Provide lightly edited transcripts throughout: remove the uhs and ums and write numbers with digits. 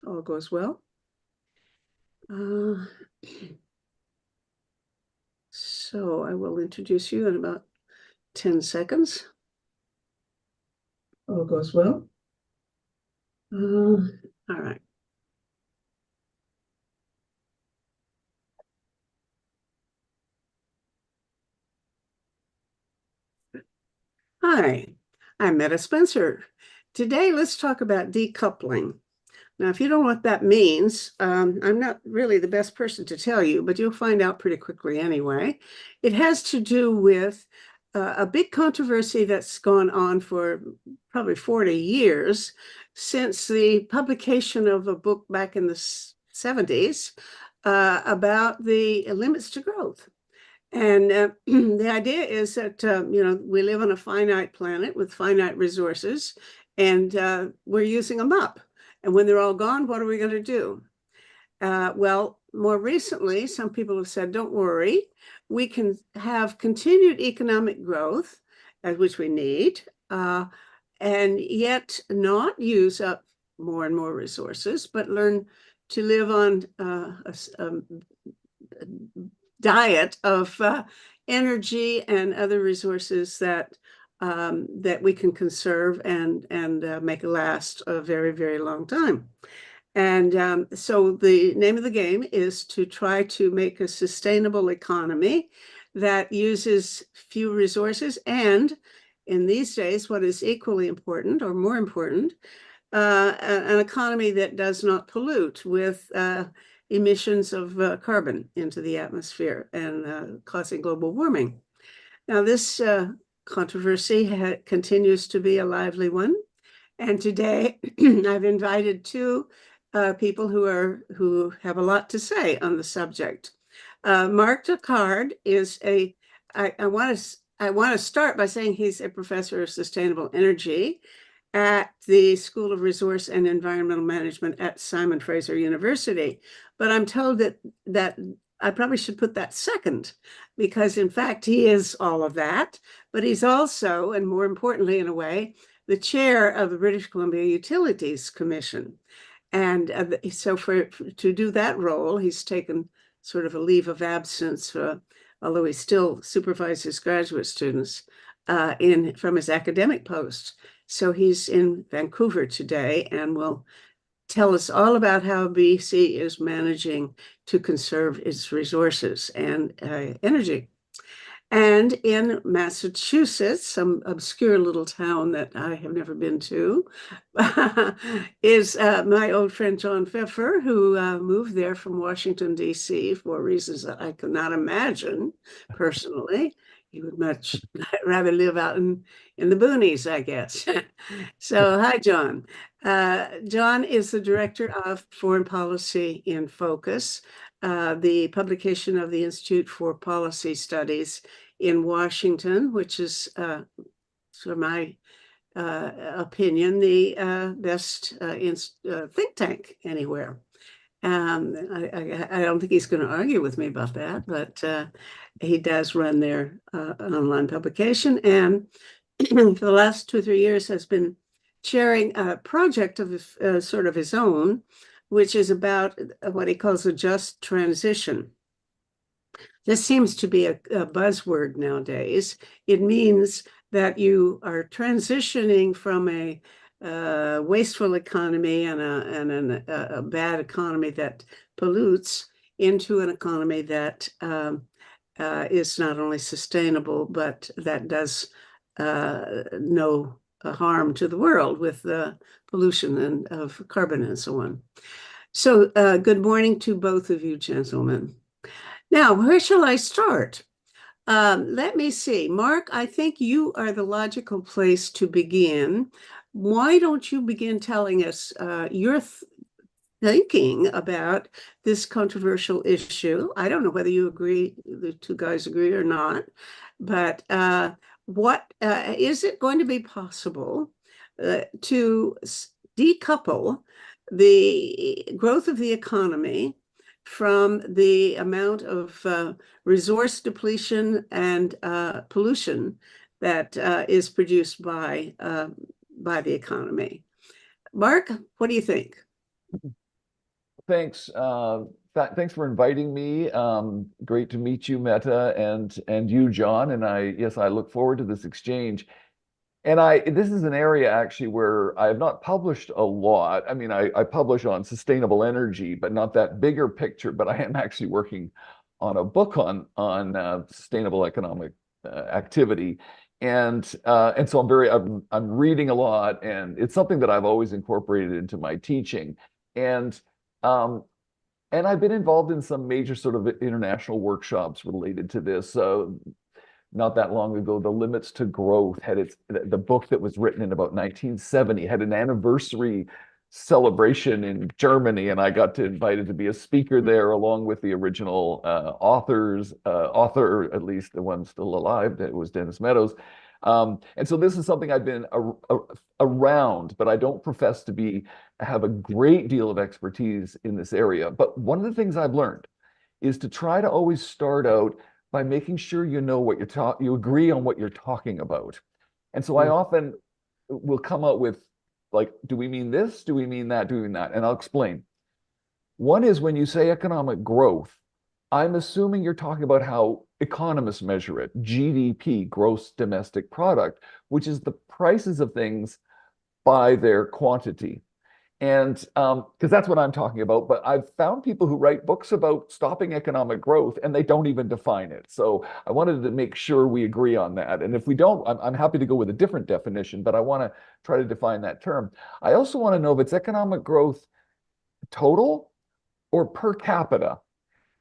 all goes well. So I will introduce you in about 10 seconds. All goes well. All right. Hi, I'm Meta Spencer. Today, let's talk about decoupling. Now, if you don't know what that means, I'm not really the best person to tell you, but you'll find out pretty quickly anyway. It has to do with a big controversy that's gone on for probably 40 years since the publication of a book back in the 70s about the limits to growth. And the idea is that, we live on a finite planet with finite resources, and we're using them up. And when they're all gone, what are we going to do? Well, more recently, some people have said, don't worry, we can have continued economic growth, which we need, and yet not use up more and more resources, but learn to live on a diet of energy and other resources that we can conserve and make last a very, very long time. And so the name of the game is to try to make a sustainable economy that uses few resources, and in these days, what is equally important or more important, an economy that does not pollute with emissions of carbon into the atmosphere and causing global warming. Now, this controversy continues to be a lively one. And today I've invited two people who have a lot to say on the subject. Mark Decoupling is I want to start by saying he's a professor of sustainable energy at the School of Resource and Environmental Management at Simon Fraser University. But I'm told that I probably should put that second, because in fact he is all of that, but he's also, and more importantly in a way, the chair of the British Columbia Utilities Commission. And so to do that role, he's taken sort of a leave of absence, although he still supervises graduate students from his academic post. So he's in Vancouver today and will tell us all about how BC is managing to conserve its resources and energy. And in Massachusetts, some obscure little town that I have never been to, is my old friend John Pfeffer, who moved there from Washington, D.C. for reasons that I could not imagine personally. He would much rather live out in the boonies, I guess. So, hi, John. John is the director of Foreign Policy in Focus, the publication of the Institute for Policy Studies in Washington, which is, for my opinion, the best think tank anywhere. I don't think he's going to argue with me about that, but he does run their online publication, and for the last 2 or 3 years has been chairing a project of sort of his own, which is about what he calls a just transition. This seems to be a buzzword nowadays. It means that you are transitioning from a wasteful economy and a bad economy that pollutes into an economy that is not only sustainable, but that does no harm to the world with the pollution of carbon and so on. So good morning to both of you, gentlemen. Now, where shall I start? Let me see. Mark, I think you are the logical place to begin. Why don't you begin telling us your thinking about this controversial issue? I don't know whether you agree, the two guys agree or not, but what is it going to be possible to decouple the growth of the economy from the amount of resource depletion and pollution that is produced by the economy? Mark, what do you think? Thanks. Thanks for inviting me. Great to meet you, Meta, and you, John. And yes, I look forward to this exchange. And this is an area actually where I have not published a lot. I mean, I publish on sustainable energy, but not that bigger picture. But I am actually working on a book on sustainable economic activity, and so I'm reading a lot, and it's something that I've always incorporated into my teaching, and um, and I've been involved in some major sort of international workshops related to this. Not that long ago, The Limits to Growth had the book that was written in about 1970 had an anniversary celebration in Germany, and I got invited to be a speaker there along with the original author, at least the one still alive, that was Dennis Meadows. And so this is something I've been around, but I don't profess to have a great deal of expertise in this area. But one of the things I've learned is to try to always start out by making sure you know what you agree on what you're talking about. And so I Mm. often will come out with, like, do we mean this? Do we mean that? Do we mean that? And I'll explain. One is when you say economic growth, I'm assuming you're talking about how economists measure it, GDP, gross domestic product, which is the prices of things by their quantity. And because that's what I'm talking about. But I've found people who write books about stopping economic growth and they don't even define it. So I wanted to make sure we agree on that. And if we don't, I'm happy to go with a different definition, but I want to try to define that term. I also want to know if it's economic growth total or per capita,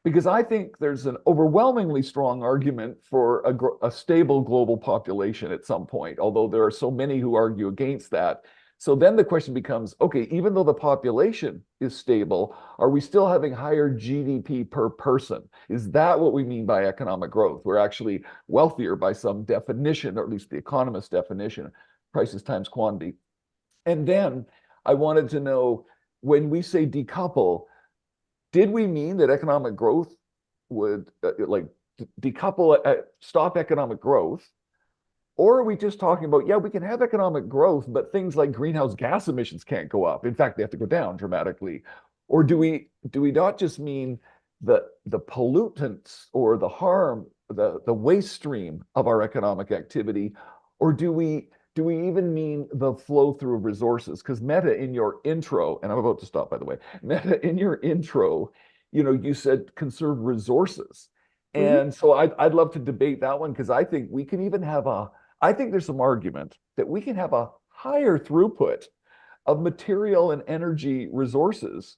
because I think there's an overwhelmingly strong argument for a stable global population at some point, although there are so many who argue against that. So then the question becomes, okay, even though the population is stable, are we still having higher GDP per person? Is that what we mean by economic growth? We're actually wealthier by some definition, or at least the economist definition, prices times quantity. And then I wanted to know, when we say decouple, did we mean that economic growth would like decouple, stop economic growth? Or are we just talking about, yeah, we can have economic growth, but things like greenhouse gas emissions can't go up. In fact, they have to go down dramatically. Or do we not just mean the pollutants or the harm, the waste stream of our economic activity? Or do we even mean the flow through of resources? Because Meta, in your intro, and I'm about to stop, by the way, Meta, in your intro, you said conserve resources. Mhm. And so I'd love to debate that one, because I think we can even have I think there's some argument that we can have a higher throughput of material and energy resources,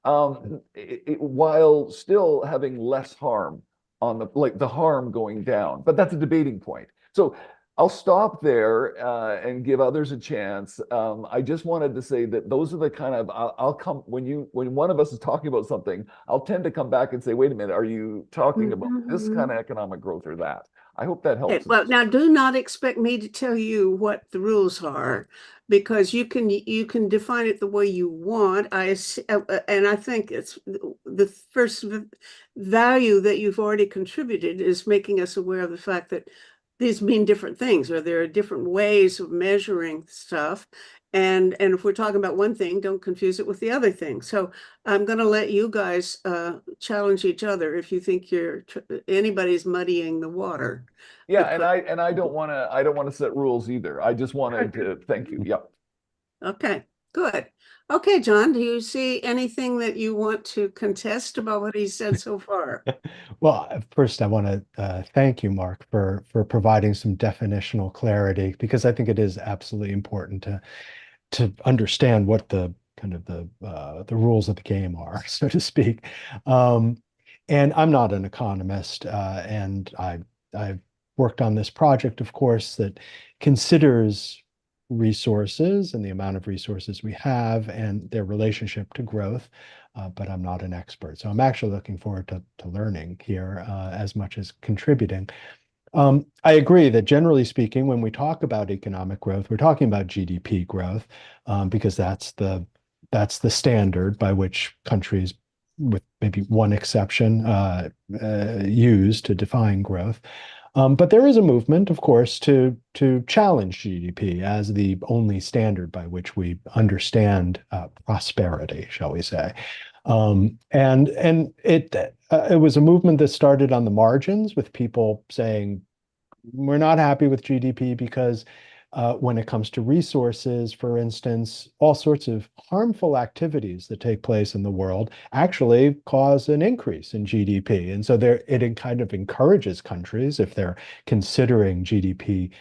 while still having less harm, on the harm going down. But that's a debating point. So I'll stop there and give others a chance. I just wanted to say that those are the kind of, I'll come when one of us is talking about something, I'll tend to come back and say, wait a minute, are you talking about this kind Mhm. of economic growth or that? I hope that Okay, helps. well, now do not expect me to tell you what the rules are, because you can define it the way you want. And I think it's the first value that you've already contributed is making us aware of the fact that these mean different things, or there are different ways of measuring stuff. And if we're talking about one thing, don't confuse it with the other thing. So I'm going to let you guys challenge each other if you think anybody's muddying the water. Yeah, and Because I don't want to set rules either. I just wanted to thank you. Yep. okay, good. Okay, John, do you see anything that you want to contest about what he said so far? Well, first, I want to thank you, Mark, for providing some definitional clarity, because I think it is absolutely important to understand what the kind of the rules of the game are, so to speak. Um, and I'm not an economist, and I've worked on this project, of course, that considers resources and the amount of resources we have and their relationship to growth. But I'm not an expert. So I'm actually looking forward to learning here as much as contributing. I agree that generally speaking, when we talk about economic growth, we're talking about GDP growth, because that's the standard by which countries, with maybe one exception, use to define growth. But there is a movement, of course, to challenge GDP as the only standard by which we understand prosperity, shall we say. And it was a movement that started on the margins with people saying, we're not happy with GDP because when it comes to resources, for instance, all sorts of harmful activities that take place in the world actually cause an increase in GDP. And so it kind of encourages countries, if they're considering GDP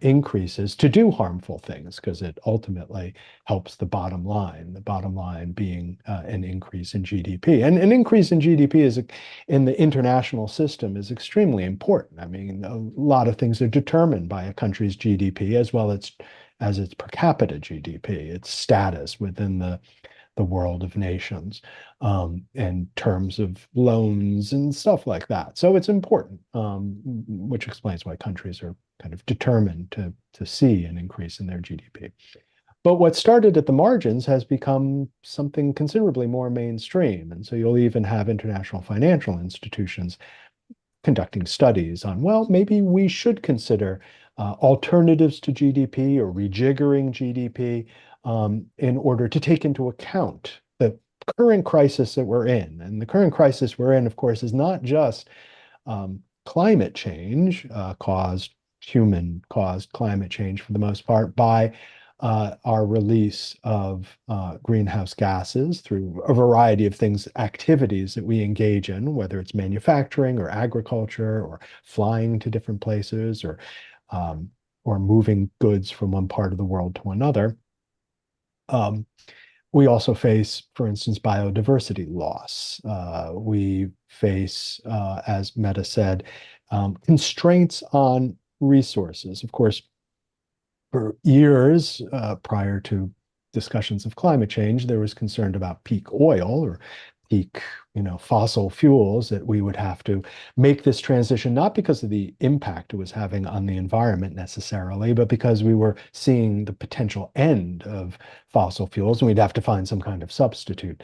increases, to do harmful things because it ultimately helps the bottom line being an increase in GDP. And an increase in GDP in the international system is extremely important. I mean, a lot of things are determined by a country's GDP as well as its per capita GDP, its status within the world of nations, in terms of loans and stuff like that. So it's important, which explains why countries are kind of determined to see an increase in their GDP. But what started at the margins has become something considerably more mainstream. And so you'll even have international financial institutions conducting studies on, well, maybe we should consider alternatives to GDP or rejiggering GDP in order to take into account the current crisis that we're in. And the current crisis we're in, of course, is not just climate change human caused climate change for the most part by our release of greenhouse gases through a variety of things, activities that we engage in, whether it's manufacturing or agriculture or flying to different places or moving goods from one part of the world to another. We also face, for instance, biodiversity loss. We face, as Meta said, constraints on resources. Of course, for years prior to discussions of climate change, there was concern about peak oil or peak, fossil fuels, that we would have to make this transition, not because of the impact it was having on the environment necessarily, but because we were seeing the potential end of fossil fuels and we'd have to find some kind of substitute.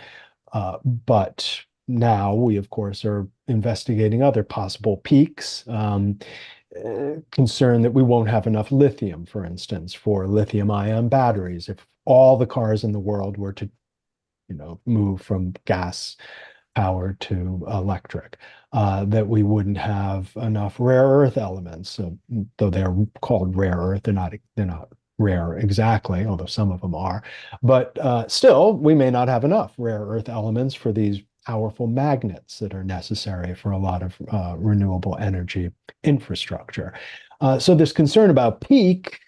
But now we, of course, are investigating other possible peaks. Concern that we won't have enough lithium, for instance, for lithium-ion batteries. If all the cars in the world were to, move from gas power to electric, that we wouldn't have enough rare earth elements. So, though they're called rare earth, they're not rare exactly, although some of them are. But still, we may not have enough rare earth elements for these powerful magnets that are necessary for a lot of renewable energy infrastructure. So this concern about peak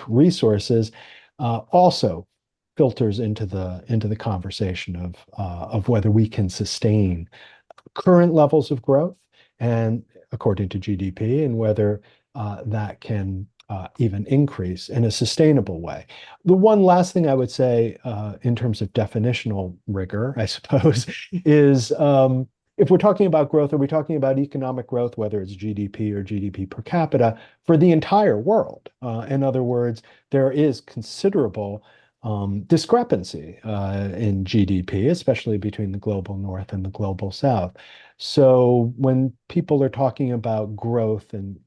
resources also filters into the conversation of whether we can sustain current levels of growth and according to GDP, and whether that can even increase in a sustainable way. The one last thing I would say in terms of definitional rigor, I suppose, is if we're talking about growth, are we talking about economic growth, whether it's GDP or GDP per capita, for the entire world? In other words, there is considerable discrepancy in GDP, especially between the global north and the global south. So when people are talking about growth and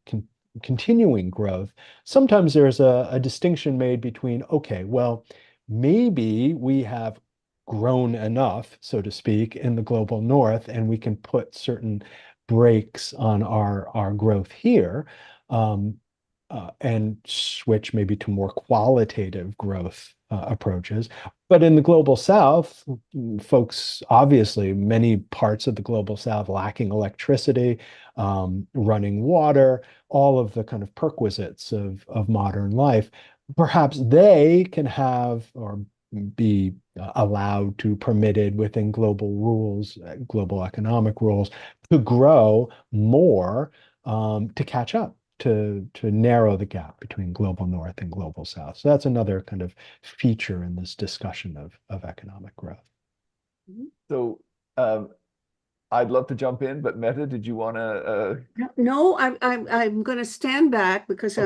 continuing growth, sometimes there's a distinction made between, okay, well, maybe we have grown enough, so to speak, in the global north, and we can put certain brakes on our growth here, and switch maybe to more qualitative growth approaches. But in the global south, folks, obviously, many parts of the global south lacking electricity, running water, all of the kind of perquisites of modern life. Perhaps they can have or be allowed to, permitted within global rules, global economic rules, to grow more, to catch up, to narrow the gap between global north and global south. So that's another kind of feature in this discussion of economic growth. So I'd love to jump in, but Meta, did you want to? No, I'm going to stand back because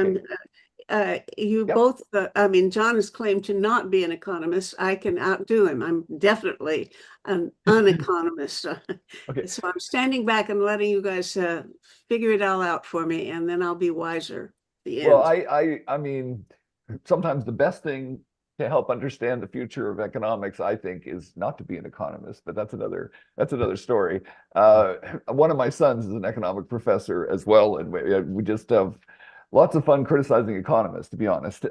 Okay. you Yep. both, I mean, John has claimed to not be an economist. I can outdo him. I'm definitely an uneconomist. Okay. So I'm standing back and letting you guys figure it all out for me, and then I'll be wiser at the Well, end. I mean, sometimes the best thing to help understand the future of economics, I think, is not to be an economist, but that's another story. One of my sons is an economic professor as well, and we just have lots of fun criticizing economists, to be honest.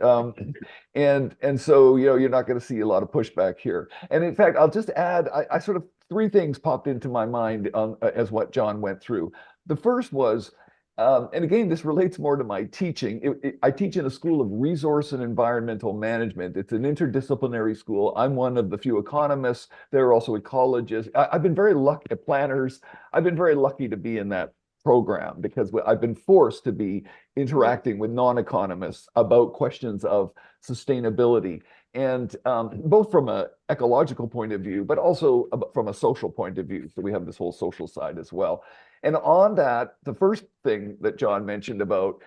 And so you're not going to see a lot of pushback here. And in fact, I'll just add, I sort of three things popped into my mind as what John went through. The first was, and again, this relates more to my teaching. I teach in a school of resource and environmental management. It's an interdisciplinary school. I'm one of the few economists. There are also ecologists. I've been very lucky, planners. I've been very lucky to be in that program because I've been forced to be interacting with non-economists about questions of sustainability. And both from an ecological point of view, but also from a social point of view. So we have this whole social side as well. And on that, the first thing that John mentioned about,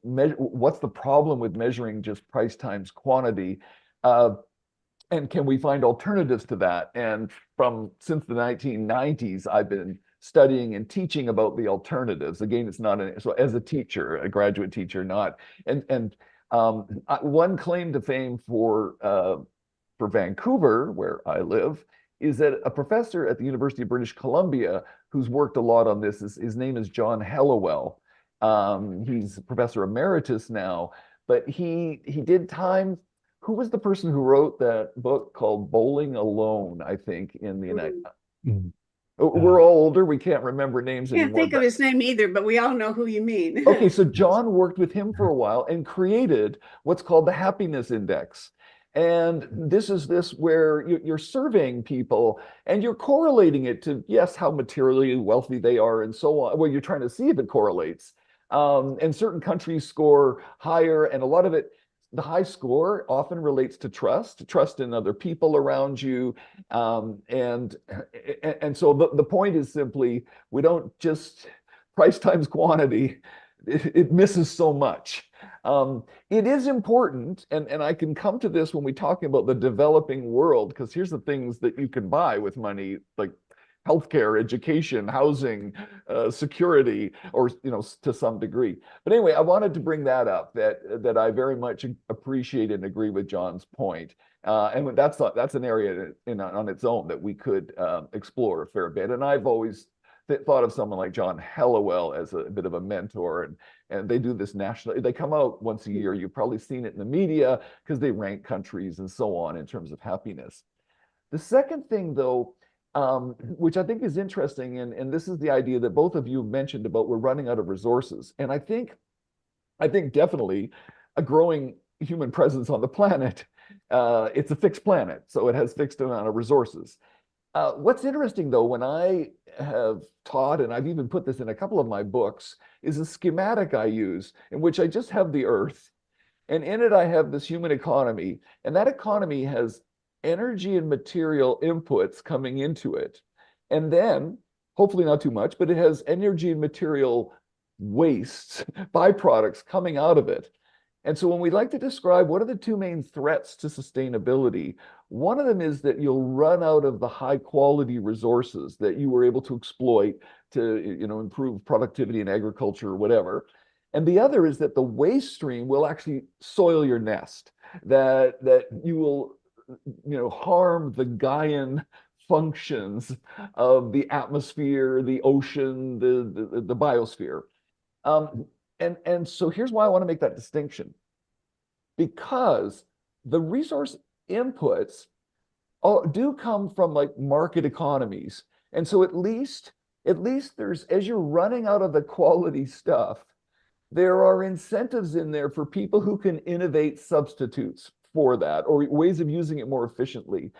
what's the problem with measuring just price times quantity? And can we find alternatives to that? And since the 1990s, I've been studying and teaching about the alternatives. Again, it's not so as a teacher, a graduate teacher, not. And one claim to fame for Vancouver, where I live, is that a professor at the University of British Columbia who's worked a lot on this, his name is John Hellawell. He's professor emeritus now, but he did time. Who was the person who wrote that book called Bowling Alone, I think, in the United Mm. We're all older. We can't remember names Can't anymore. think of his name either, but we all know who you mean. Okay, so John worked with him for a while and created what's called the happiness index. And this is where you're surveying people and you're correlating it to, yes, how materially wealthy they are and so on. Well, you're trying to see if it correlates. And certain countries score higher, and a lot of it, the high score often relates to trust in other people around you. And so the point is simply, we don't just price times quantity. It misses so much. It is important, and I can come to this when we talk about the developing world, because here's the things that you can buy with money, like healthcare, education, housing, security, or to some degree. But anyway, I wanted to bring that up, that I very much appreciate and agree with John's point. And that's an area on its own that we could explore a fair bit. And I've always thought of someone like John Hellawell as a bit of a mentor, and they do this nationally. They come out once a year. You've probably seen it in the media because they rank countries and so on in terms of happiness. The second thing, though, which I think is interesting, and this is the idea that both of you mentioned about we're running out of resources. And I think definitely a growing human presence on the planet. It's a fixed planet, so it has fixed amount of resources. What's interesting, though, when I have taught, and I've even put this in a couple of my books, is a schematic I use in which I just have the Earth, and in it I have this human economy, and that economy has energy and material inputs coming into it. And then, hopefully not too much, but it has energy and material wastes, byproducts coming out of it. And so when we like to describe what are the two main threats to sustainability, one of them is that you'll run out of the high quality resources that you were able to exploit to improve productivity in agriculture or whatever. And the other is that the waste stream will actually soil your nest, that you will harm the Gaian functions of the atmosphere, the ocean, the biosphere. And so here's why I want to make that distinction. Because the resource inputs do come from like market economies. And so at least there's, as you're running out of the quality stuff, there are incentives in there for people who can innovate substitutes for that or ways of using it more efficiently.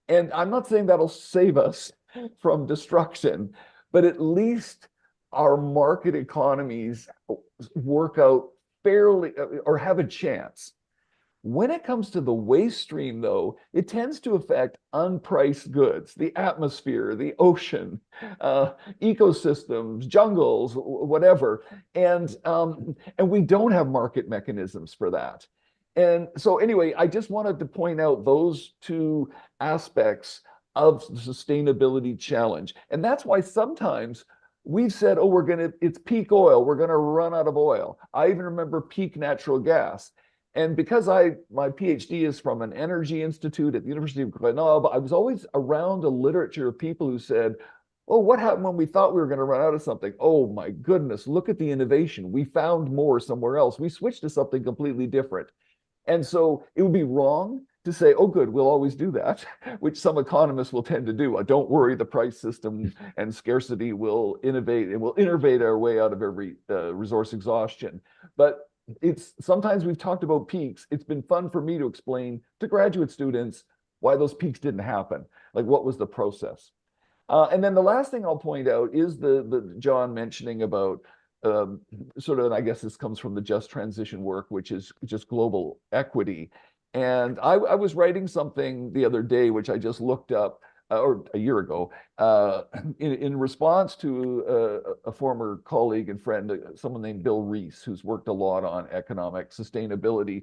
And I'm not saying that'll save us from destruction, but at least our market economies work out fairly or have a chance. When it comes to the waste stream, though, it tends to affect unpriced goods, the atmosphere, the ocean, ecosystems, jungles, whatever. And we don't have market mechanisms for that. And so anyway, I just wanted to point out those two aspects of the sustainability challenge. And that's why sometimes we've said, oh, it's peak oil. We're going to run out of oil. I even remember peak natural gas. And because my PhD is from an energy institute at the University of Grenoble, I was always around a literature of people who said, oh, what happened when we thought we were going to run out of something? Oh my goodness, look at the innovation. We found more somewhere else. We switched to something completely different. And so it would be wrong to say, oh, good, we'll always do that, which some economists will tend to do. Don't worry, the price system and scarcity will innovate and will innovate our way out of every resource exhaustion. But it's sometimes we've talked about peaks. It's been fun for me to explain to graduate students why those peaks didn't happen. Like, what was the process? And then the last thing I'll point out is the John mentioning about sort of, and I guess this comes from the just transition work, which is just global equity. And I was writing something the other day, which I just looked up, or a year ago, in response to a former colleague and friend, someone named Bill Reese, who's worked a lot on economic sustainability.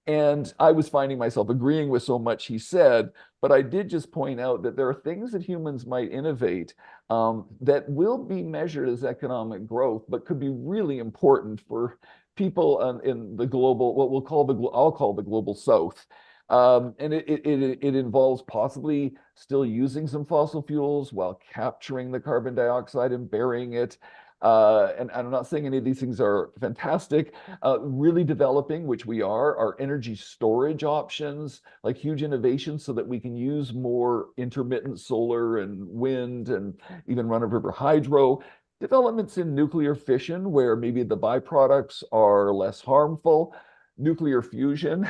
And I was finding myself agreeing with so much he said, but I did just point out that there are things that humans might innovate that will be measured as economic growth, but could be really important for people in the global, what I'll call the global South. And it involves possibly still using some fossil fuels while capturing the carbon dioxide and burying it. And I'm not saying any of these things are fantastic. Really developing, which we are, our energy storage options, like huge innovations so that we can use more intermittent solar and wind and even run-of-river hydro. Developments in nuclear fission, where maybe the byproducts are less harmful. Nuclear fusion.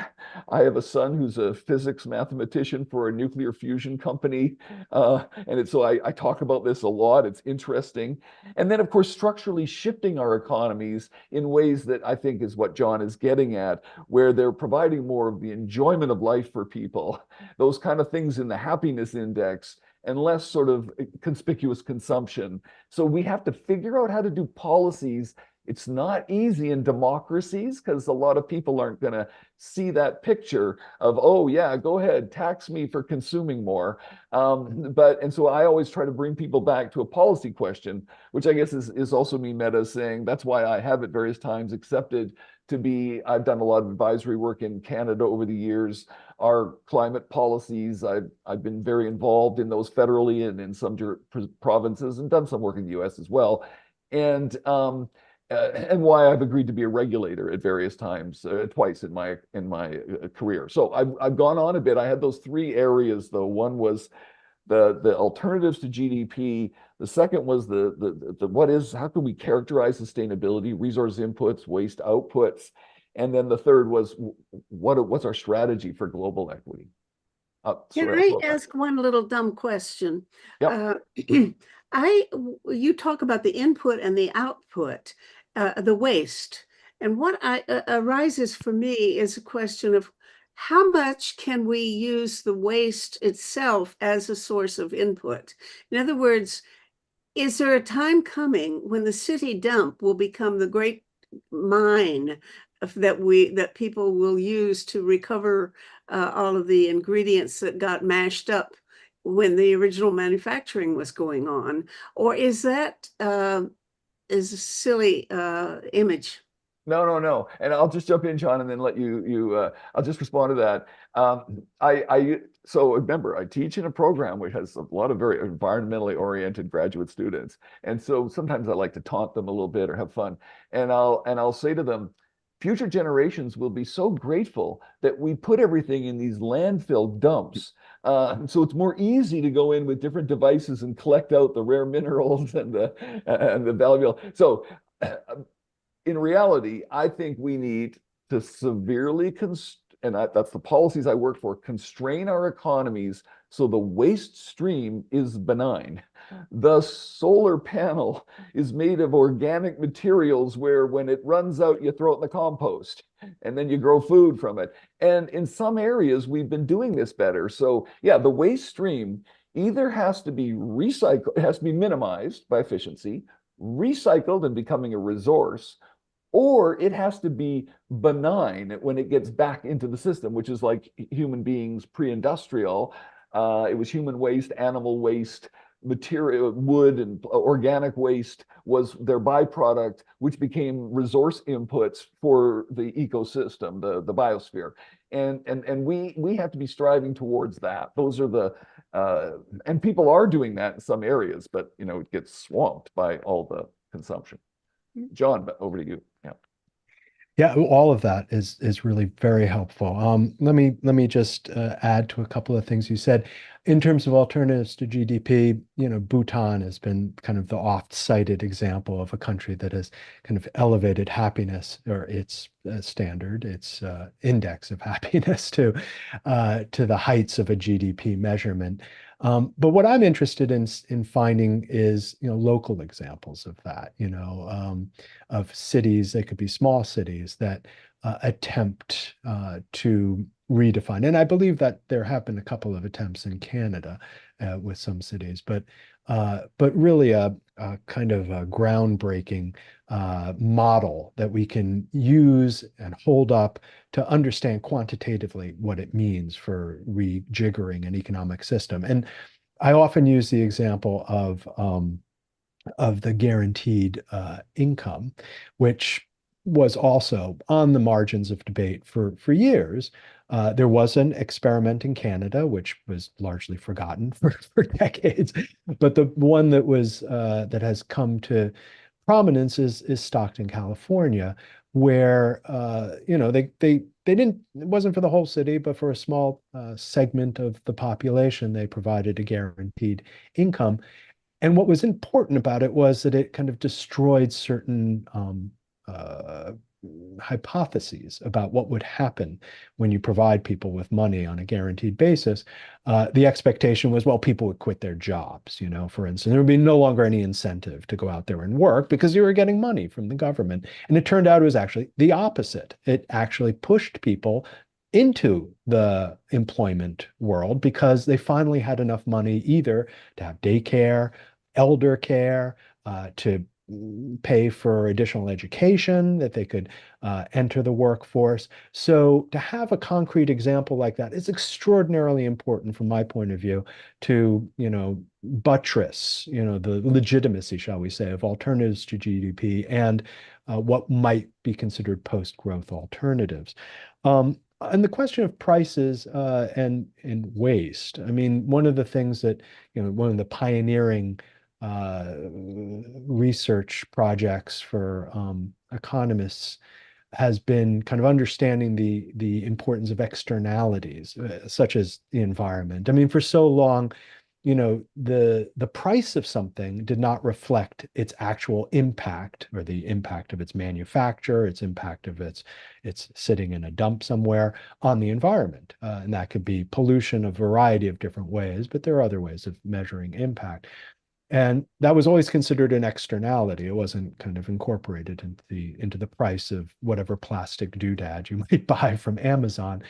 I have a son who's a physics mathematician for a nuclear fusion company. So I talk about this a lot. It's interesting. And then, of course, structurally shifting our economies in ways that I think is what John is getting at, where they're providing more of the enjoyment of life for people, those kind of things in the happiness index, and less sort of conspicuous consumption. So we have to figure out how to do policies. It's not easy in democracies because a lot of people aren't going to see that picture of, oh, yeah, go ahead, tax me for consuming more. And so I always try to bring people back to a policy question, which I guess is also me meta saying that's why I have at various times accepted to be, I've done a lot of advisory work in Canada over the years. Our climate policies, I've been very involved in those federally and in some provinces and done some work in the US as well. And why I've agreed to be a regulator at various times, twice in my career. So I've gone on a bit. I had those three areas though. One was the alternatives to GDP. The second was how can we characterize sustainability, resource inputs, waste outputs, and then the third was what's our strategy for global equity. Can I ask one little dumb question? Yep. You talk about the input and the output, the waste. And what arises for me is a question of how much can we use the waste itself as a source of input? In other words, is there a time coming when the city dump will become the great mine that people will use to recover all of the ingredients that got mashed up when the original manufacturing was going on? Or is that is a silly image? No. And I'll just jump in, John, and then let I'll just respond to that. So remember, I teach in a program which has a lot of very environmentally oriented graduate students. And so sometimes I like to taunt them a little bit or have fun. And I'll say to them, future generations will be so grateful that we put everything in these landfill dumps. So it's more easy to go in with different devices and collect out the rare minerals and the valuable. So in reality, I think we need to severely that's the policies I work for, constrain our economies so the waste stream is benign. The solar panel is made of organic materials where when it runs out, you throw it in the compost and then you grow food from it. And in some areas, we've been doing this better. So yeah, the waste stream either has to be recycled, it has to be minimized by efficiency, recycled and becoming a resource, or it has to be benign when it gets back into the system, which is like human beings pre-industrial. It was human waste, animal waste, material, wood and organic waste was their byproduct, which became resource inputs for the ecosystem, the biosphere. And we have to be striving towards that. Those are the and people are doing that in some areas, but it gets swamped by all the consumption. John, over to you. Yeah. Yeah, all of that is really very helpful. Let me just add to a couple of things you said. In terms of alternatives to GDP, Bhutan has been kind of the oft-cited example of a country that has kind of elevated happiness or its standard, its index of happiness to the heights of a GDP measurement. But what I'm interested in finding is local examples of that. Of cities. They could be small cities that attempt to redefine. And I believe that there have been a couple of attempts in Canada with some cities, but really a kind of a groundbreaking model that we can use and hold up to understand quantitatively what it means for rejiggering an economic system. And I often use the example of the guaranteed income, which was also on the margins of debate for years. There was an experiment in Canada, which was largely forgotten for decades, but the one that has come to prominence is Stockton, California, where they didn't, it wasn't for the whole city, but for a small segment of the population, they provided a guaranteed income. And what was important about it was that it kind of destroyed certain uh, hypotheses about what would happen when you provide people with money on a guaranteed basis. The expectation was, well, people would quit their jobs, for instance. There would be no longer any incentive to go out there and work because you were getting money from the government. And it turned out it was actually the opposite. It actually pushed people into the employment world because they finally had enough money either to have daycare, elder care, to pay for additional education, that they could enter the workforce. So to have a concrete example like that is extraordinarily important from my point of view to, buttress, the legitimacy, shall we say, of alternatives to GDP and what might be considered post-growth alternatives. And the question of prices and waste. I mean, one of the things that, one of the pioneering research projects for economists has been kind of understanding the importance of externalities, such as the environment. I mean, for so long, the price of something did not reflect its actual impact or the impact of its manufacture, its impact of its sitting in a dump somewhere on the environment. And that could be pollution, a variety of different ways, but there are other ways of measuring impact. And that was always considered an externality. It wasn't kind of incorporated into the price of whatever plastic doodad you might buy from Amazon.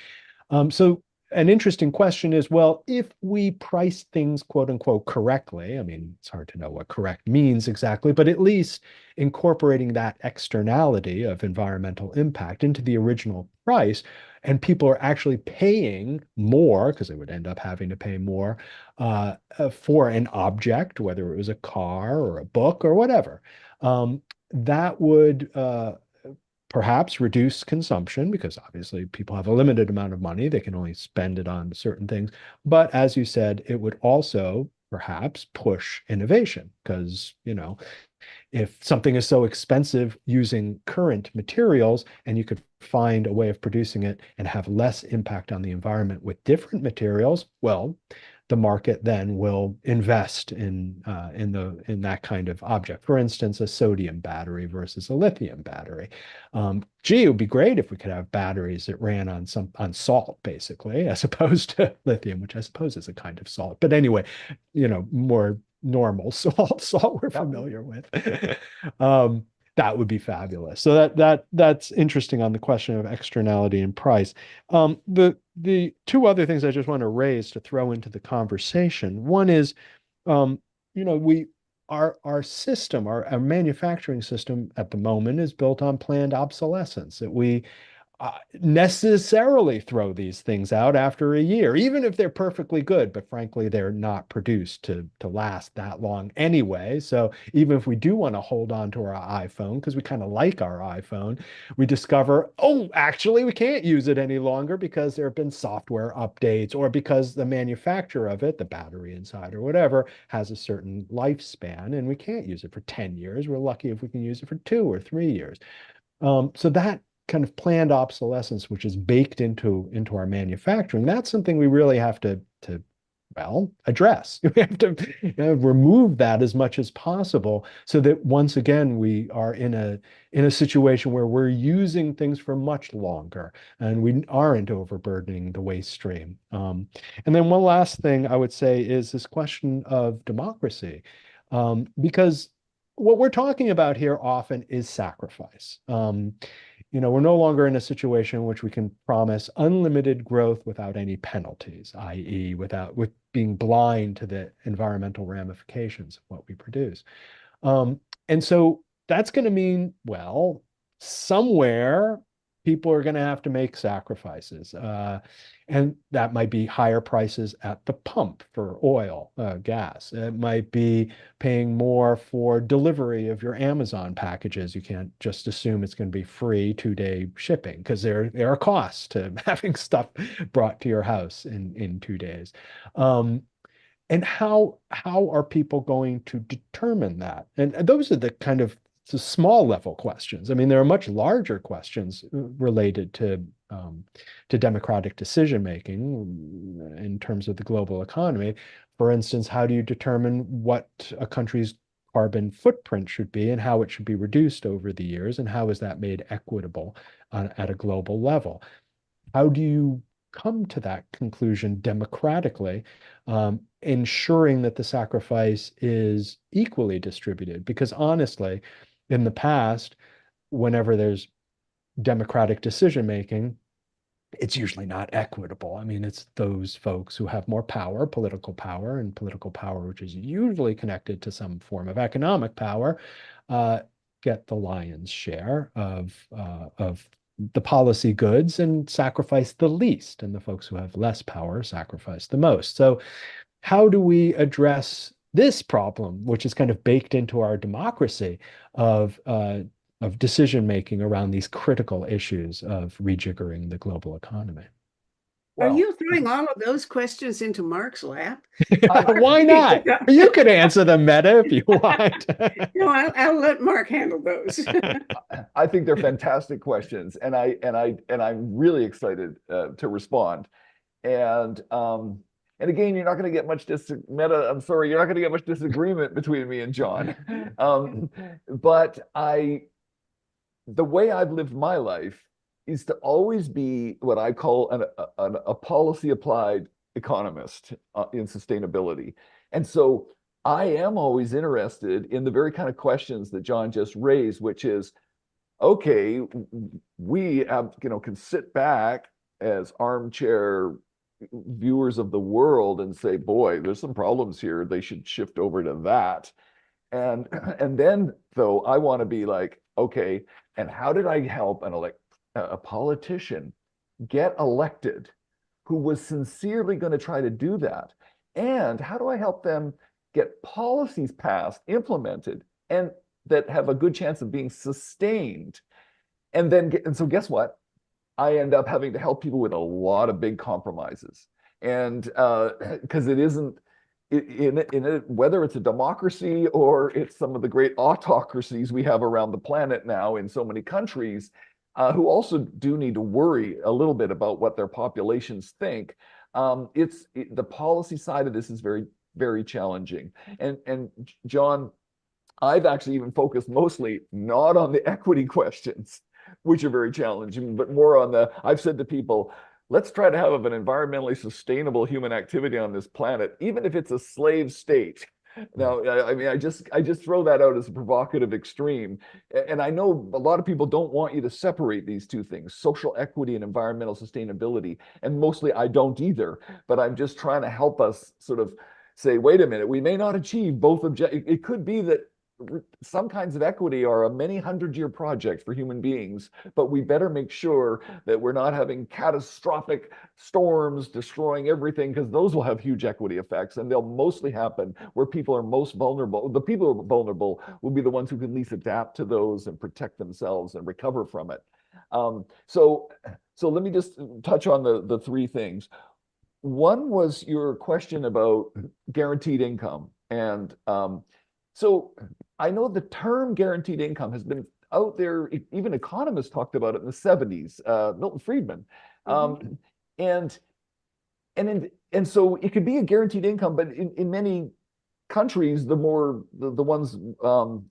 So an interesting question is, well, if we price things quote unquote correctly, I mean, it's hard to know what correct means exactly, but at least incorporating that externality of environmental impact into the original price, and people are actually paying more because they would end up having to pay more for an object, whether it was a car or a book or whatever. That would perhaps reduce consumption because obviously people have a limited amount of money. They can only spend it on certain things. But as you said, it would also perhaps push innovation because, if something is so expensive using current materials and you could find a way of producing it and have less impact on the environment with different materials, well, the market then will invest in that kind of object. For instance, a sodium battery versus a lithium battery. Gee, it would be great if we could have batteries that ran on salt, basically, as opposed to lithium, which I suppose is a kind of salt. But anyway, more normal salt we're familiar with. That would be fabulous. So that's interesting on the question of externality and price. The two other things I just want to raise to throw into the conversation. One is, we our system, our manufacturing system at the moment is built on planned obsolescence. That we necessarily throw these things out after a year, even if they're perfectly good. But frankly, they're not produced to last that long anyway. So even if we do want to hold on to our iPhone because we kind of like our iPhone, we discover, oh, actually, we can't use it any longer because there have been software updates or because the manufacturer of it, the battery inside or whatever, has a certain lifespan and we can't use it for 10 years. We're lucky if we can use it for 2 or 3 years. So that kind of planned obsolescence, which is baked into our manufacturing, that's something we really have to well address. We have to remove that as much as possible, so that once again we are in a situation where we're using things for much longer and we aren't overburdening the waste stream. And then one last thing I would say is this question of democracy, because what we're talking about here often is sacrifice. We're no longer in a situation in which we can promise unlimited growth without any penalties, i.e., with being blind to the environmental ramifications of what we produce. And so that's going to mean, well, somewhere people are going to have to make sacrifices. And that might be higher prices at the pump for oil, gas. It might be paying more for delivery of your Amazon packages. You can't just assume it's going to be free 2-day shipping because there are costs to having stuff brought to your house in 2 days. And how are people going to determine that? And those are the kind of small level questions. I mean, there are much larger questions related to democratic decision making in terms of the global economy. For instance, how do you determine what a country's carbon footprint should be and how it should be reduced over the years, and how is that made equitable at a global level? How do you come to that conclusion democratically, ensuring that the sacrifice is equally distributed? Because honestly, in the past, whenever there's democratic decision making, it's usually not equitable. I mean, it's those folks who have more power, and political power, which is usually connected to some form of economic power, get the lion's share of the policy goods and sacrifice the least, and the folks who have less power sacrifice the most. So how do we address this problem, which is kind of baked into our democracy of decision making around these critical issues of rejiggering the global economy? Are Well, you throwing all of those questions into Mark's lap? Why not? You could answer them, Meta, if you want. No, I'll let Mark handle those. I think they're fantastic questions, and I'm really excited to respond. And again, you're not going to get much Meta. I'm sorry, you're not going to get much disagreement between me and John. But the way I've lived my life is to always be what I call a policy applied economist in sustainability. And so I am always interested in the very kind of questions that John just raised, which is, okay, we have, can sit back as armchair viewers of the world and say, boy, there's some problems here. They should shift over to that. And then though, I want to be like, okay, and how did I help a politician get elected who was sincerely going to try to do that? And how do I help them get policies passed, implemented, and that have a good chance of being sustained? And so guess what? I end up having to help people with a lot of big compromises. And because it isn't, whether it's a democracy or it's some of the great autocracies we have around the planet now in so many countries, who also do need to worry a little bit about what their populations think. The policy side of this is very, very challenging. And John, I've actually even focused mostly not on the equity questions, which are very challenging, but more on I've said to people, let's try to have an environmentally sustainable human activity on this planet, even if it's a slave state. Now, I mean, I just throw that out as a provocative extreme. And I know a lot of people don't want you to separate these two things, social equity and environmental sustainability. And mostly I don't either, but I'm just trying to help us sort of say, wait a minute, we may not achieve both objectives. It could be that some kinds of equity are a many 100-year project for human beings, but we better make sure that we're not having catastrophic storms destroying everything, because those will have huge equity effects, and they'll mostly happen where people are most vulnerable. The people who are vulnerable will be the ones who can least adapt to those and protect themselves and recover from it. So let me just touch on the three things. One was your question about guaranteed income. And so I know the term guaranteed income has been out there. Even economists talked about it in the 70s, Milton Friedman. Mhm. And so it could be a guaranteed income, but in many countries, the ones,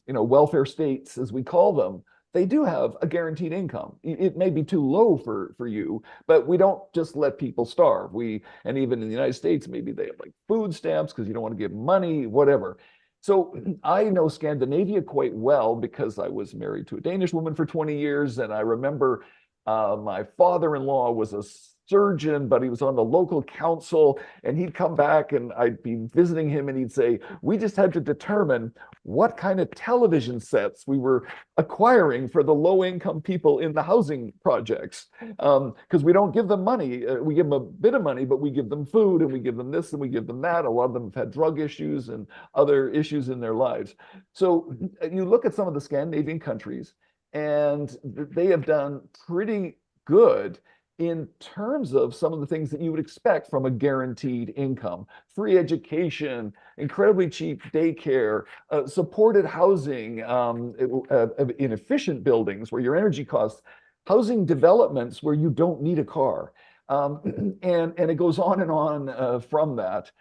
welfare states, as we call them, they do have a guaranteed income. It may be too low for you, but we don't just let people starve. And even in the United States, maybe they have like food stamps because you don't want to give money, whatever. So I know Scandinavia quite well because I was married to a Danish woman for 20 years. And I remember my father-in-law was a surgeon, but he was on the local council, and he'd come back and I'd be visiting him and he'd say, we just had to determine what kind of television sets we were acquiring for the low-income people in the housing projects. Because we don't give them money. We give them a bit of money, but we give them food and we give them this and we give them that. A lot of them have had drug issues and other issues in their lives. So you look at some of the Scandinavian countries, and they have done pretty good in terms of some of the things that you would expect from a guaranteed income: free education, incredibly cheap daycare, supported housing, in efficient buildings where your energy costs, housing developments where you don't need a car. And it goes on and on from that.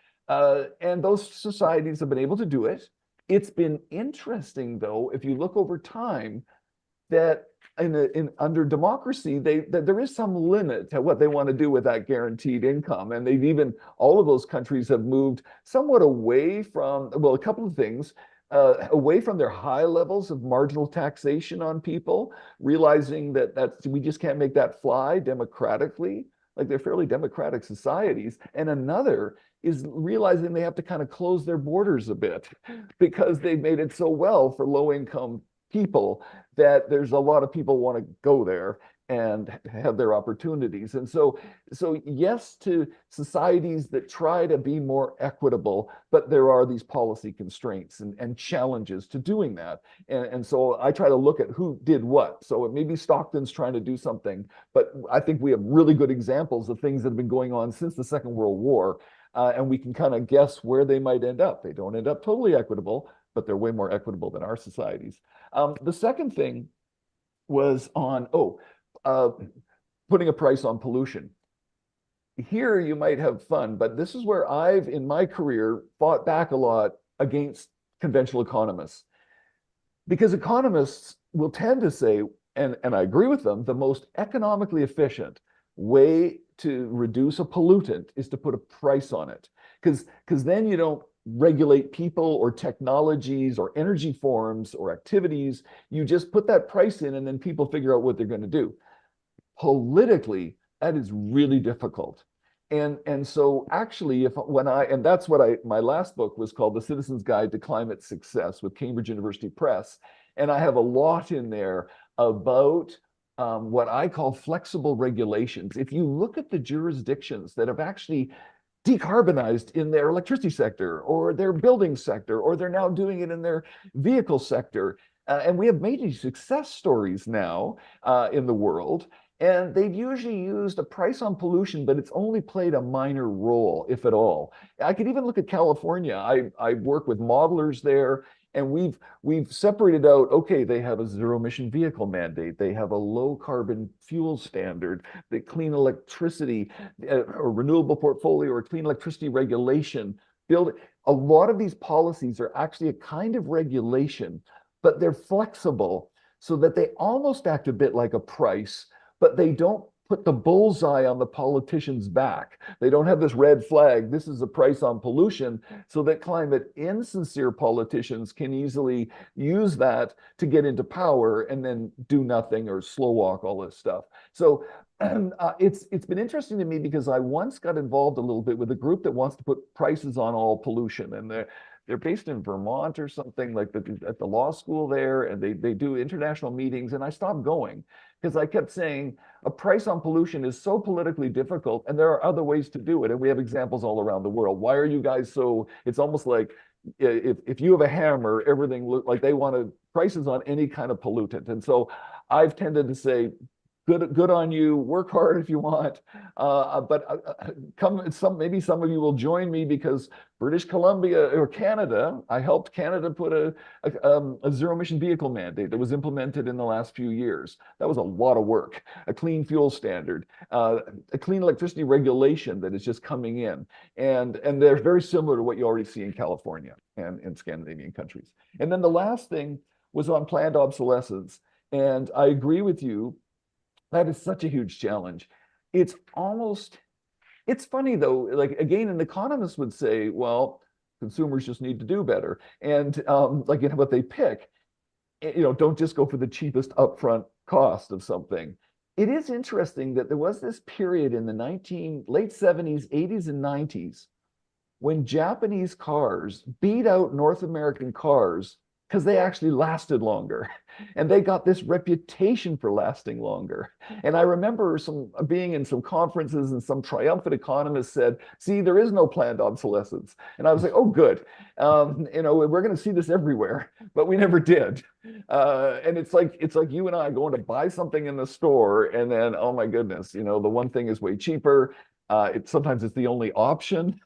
And those societies have been able to do it. It's been interesting, though, if you look over time, that under democracy, that there is some limit to what they want to do with that guaranteed income. And all of those countries have moved somewhat away from, well, a couple of things, away from their high levels of marginal taxation on people, realizing that we just can't make that fly democratically. Like, they're fairly democratic societies. And another is realizing they have to kind of close their borders a bit because they've made it so well for low income people that there's a lot of people want to go there and have their opportunities. And so yes to societies that try to be more equitable, but there are these policy constraints and challenges to doing that. And so I try to look at who did what. So maybe Stockton's trying to do something, but I think we have really good examples of things that have been going on since the Second World War. And we can kind of guess where they might end up. They don't end up totally equitable, but they're way more equitable than our societies. The second thing was on, putting a price on pollution. Here you might have fun, but this is where I've, in my career, fought back a lot against conventional economists. Because economists will tend to say, and I agree with them, the most economically efficient way to reduce a pollutant is to put a price on it. Because then you don't regulate people or technologies or energy forms or activities. You just put that price in, and then people figure out what they're going to do. Politically, that is really difficult. And so actually, and that's what my last book was called, The Citizen's Guide to Climate Success, with Cambridge University Press. And I have a lot in there about what I call flexible regulations. If you look at the jurisdictions that have actually decarbonized in their electricity sector or their building sector, or they're now doing it in their vehicle sector. And we have major success stories now in the world. And they've usually used a price on pollution, but it's only played a minor role, if at all. I could even look at California. I work with modelers there, and we've separated out, okay, they have a zero emission vehicle mandate. They have a low carbon fuel standard, the clean electricity or renewable portfolio or clean electricity regulation. A lot of these policies are actually a kind of regulation, but they're flexible so that they almost act a bit like a price, but they don't put the bullseye on the politicians' back. They don't have this red flag. This is the price on pollution, so that climate insincere politicians can easily use that to get into power and then do nothing or slow walk all this stuff. So it's been interesting to me because I once got involved a little bit with a group that wants to put prices on all pollution, and they're based in Vermont or something like at the law school there, and they do international meetings. And I stopped going because I kept saying a price on pollution is so politically difficult, and there are other ways to do it, and we have examples all around the world. Why are you guys so? It's almost like if you have a hammer, everything look like they want to prices on any kind of pollutant, and so I've tended to say good on you. Work hard if you want, but maybe some of you will join me because British Columbia or Canada, I helped Canada put a zero emission vehicle mandate that was implemented in the last few years. That was a lot of work. A clean fuel standard, a clean electricity regulation that is just coming in, and they're very similar to what you already see in California and in Scandinavian countries. And then the last thing was on planned obsolescence, and I agree with you. That is such a huge challenge. It's funny though, like again, an economist would say, well, consumers just need to do better. And what they pick, don't just go for the cheapest upfront cost of something. It is interesting that there was this period in the late 70s, 80s, and 90s when Japanese cars beat out North American cars because they actually lasted longer and they got this reputation for lasting longer. And I remember being in some conferences and some triumphant economists said, see, there is no planned obsolescence. And I was like, oh, good. We're going to see this everywhere, but we never did. And it's like you and I going to buy something in the store and then, oh my goodness, the one thing is way cheaper. Sometimes it's the only option.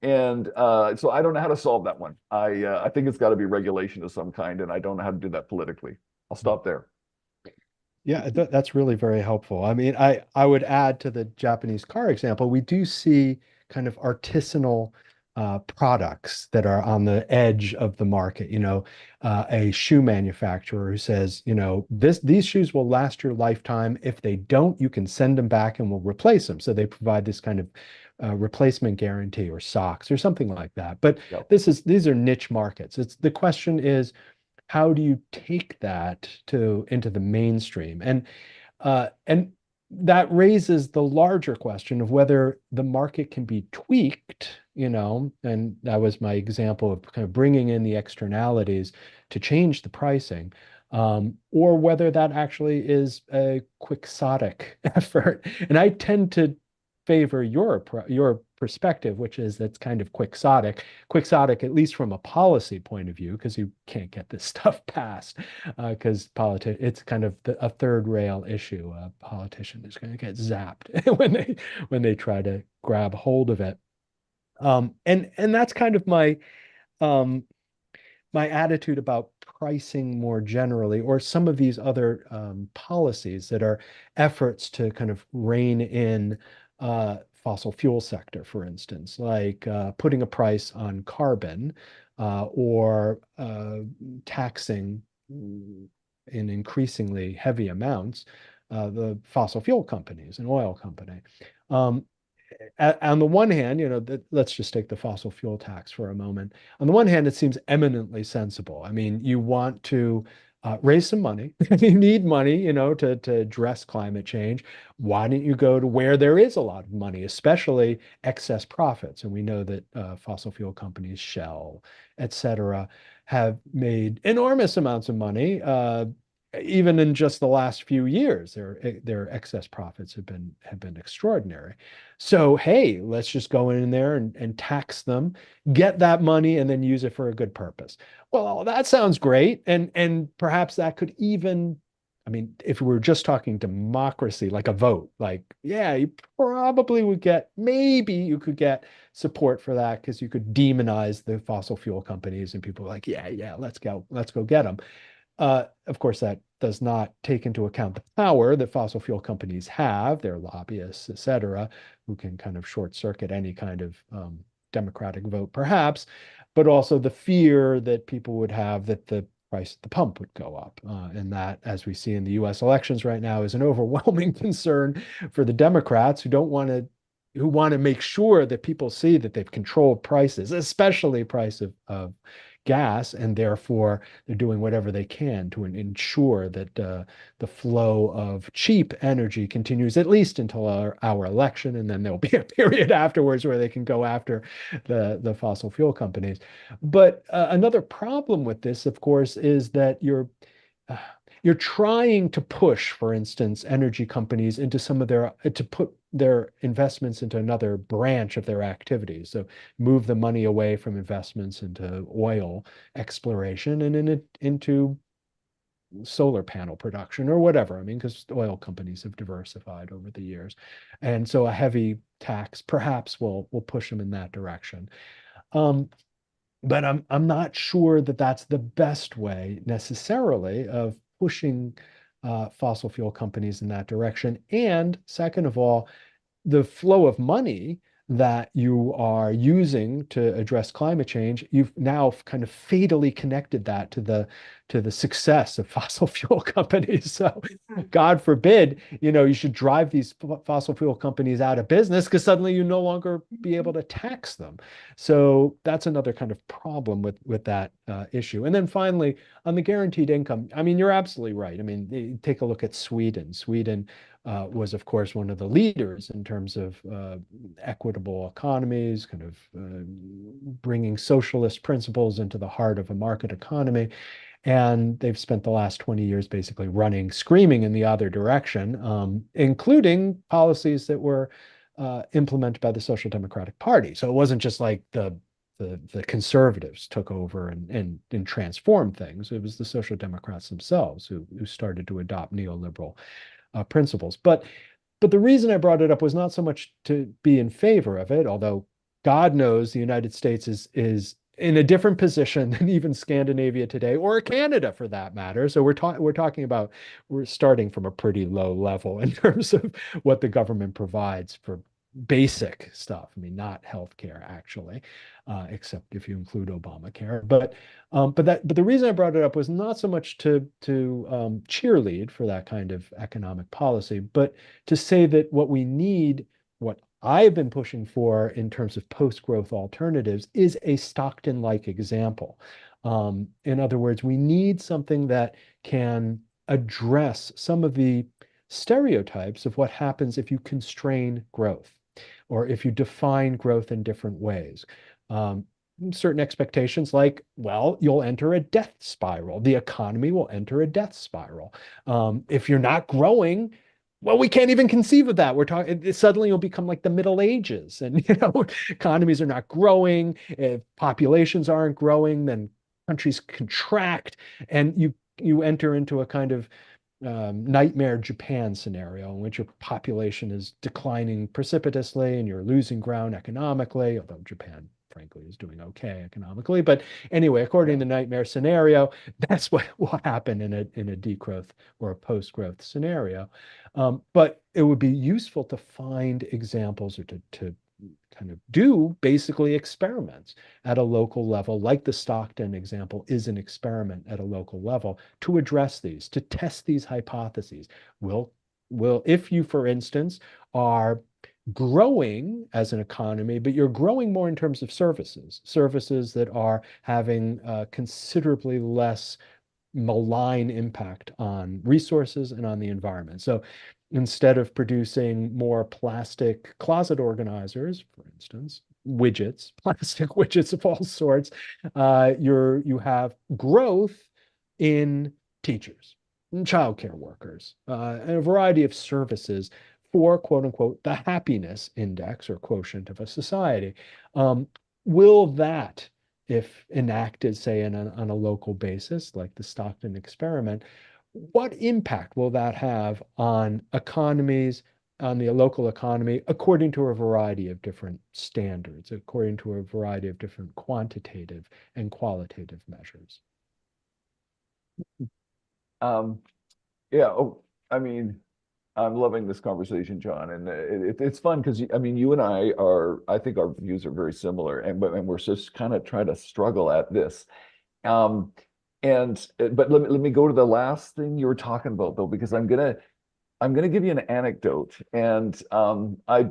And so I don't know how to solve that one. I think it's got to be regulation of some kind, and I don't know how to do that politically. I'll stop there. Yeah, that's really very helpful. I mean, I would add to the Japanese car example, we do see kind of artisanal products that are on the edge of the market. A shoe manufacturer who says, these shoes will last your lifetime. If they don't, you can send them back and we'll replace them. So they provide this kind of replacement guarantee or socks or something like that. But Yep. these are niche markets. The question is, how do you take that into the mainstream? And that raises the larger question of whether the market can be tweaked, and that was my example of kind of bringing in the externalities to change the pricing, or whether that actually is a quixotic effort. And I tend to favor your perspective, which is that's kind of quixotic, at least from a policy point of view, because you can't get this stuff passed, because it's kind of a third rail issue. A politician is going to get zapped when they try to grab hold of it. And that's kind of um, my attitude about pricing more generally, or some of these other policies that are efforts to kind of rein in fossil fuel sector, for instance, like putting a price on carbon, or taxing in increasingly heavy amounts the fossil fuel companies and oil company. Um, on the one hand, let's just take the fossil fuel tax for a moment. On the one hand, it seems eminently sensible. I mean, you want to raise some money. You need money, to address climate change. Why don't you go to where there is a lot of money, especially excess profits? And we know that fossil fuel companies, Shell, et cetera, have made enormous amounts of money. Even in just the last few years, their excess profits have been extraordinary. So, hey, let's just go in there and tax them, get that money, and then use it for a good purpose. Well, that sounds great. And perhaps that could even, I mean, if we were just talking democracy, like a vote, like, yeah, you probably would maybe you could get support for that because you could demonize the fossil fuel companies and people are like, yeah, let's go get them. Of course, that does not take into account the power that fossil fuel companies have, their lobbyists, et cetera, who can kind of short circuit any kind of democratic vote, perhaps, but also the fear that people would have that the price at the pump would go up. And that, as we see in the US elections right now, is an overwhelming concern for the Democrats who want to make sure that people see that they've controlled prices, especially price of gas, and therefore they're doing whatever they can to ensure that the flow of cheap energy continues at least until our election, and then there'll be a period afterwards where they can go after the fossil fuel companies. But another problem with this, of course, is that uh, you're trying to push, for instance, energy companies into some of to put their investments into another branch of their activities. So move the money away from investments into oil exploration and into solar panel production or whatever. I mean, because oil companies have diversified over the years. And so a heavy tax perhaps will push them in that direction. Um, but I'm not sure that that's the best way necessarily of pushing fossil fuel companies in that direction. And second of all, the flow of money that you are using to address climate change, you've now kind of fatally connected that to the success of fossil fuel companies. So God forbid, you should drive these fossil fuel companies out of business because suddenly you no longer be able to tax them. So that's another kind of problem with that issue. And then finally, on the guaranteed income, I mean, you're absolutely right. I mean, take a look at Sweden. Sweden was, of course, one of the leaders in terms of equitable economies, kind of bringing socialist principles into the heart of a market economy. And they've spent the last 20 years basically screaming in the other direction, including policies that were implemented by the Social Democratic Party. So it wasn't just like the conservatives took over and transformed things. It was the Social Democrats themselves who started to adopt neoliberal principles. But the reason I brought it up was not so much to be in favor of it, although God knows the United States is in a different position than even Scandinavia today, or Canada for that matter. So we're starting from a pretty low level in terms of what the government provides for basic stuff. I mean, not healthcare actually, except if you include Obamacare. But the reason I brought it up was not so much to cheerlead for that kind of economic policy, but to say that what I've been pushing for in terms of post-growth alternatives is a Stockton-like example. In other words, we need something that can address some of the stereotypes of what happens if you constrain growth or if you define growth in different ways. Certain expectations like, well, you'll enter a death spiral. The economy will enter a death spiral. If you're not growing, well, we can't even conceive of that. We're talking suddenly you'll become like the Middle Ages, and economies are not growing. If populations aren't growing, then countries contract, and you enter into a kind of nightmare Japan scenario in which your population is declining precipitously and you're losing ground economically, although Japan, frankly, is doing okay economically. But anyway, according to the nightmare scenario, that's what will happen in a degrowth or a post-growth scenario. But it would be useful to find examples or to kind of do basically experiments at a local level, like the Stockton example is an experiment at a local level to address these, to test these hypotheses. If you, for instance, are growing as an economy, but you're growing more in terms of services that are having considerably less malign impact on resources and on the environment. So instead of producing more plastic closet organizers, for instance, plastic widgets of all sorts, you have growth in teachers, and childcare workers, and a variety of services for quote unquote the happiness index or quotient of a society. Will that, if enacted, say, on a local basis, like the Stockton experiment, what impact will that have on economies, on the local economy, according to a variety of different standards, according to a variety of different quantitative and qualitative measures? Um, yeah. Oh, I mean, I'm loving this conversation, John, and it's fun because I mean, you and I think our views are very similar, and we're just kind of trying to struggle at this. Um, But let me go to the last thing you were talking about though, because I'm gonna give you an anecdote, and I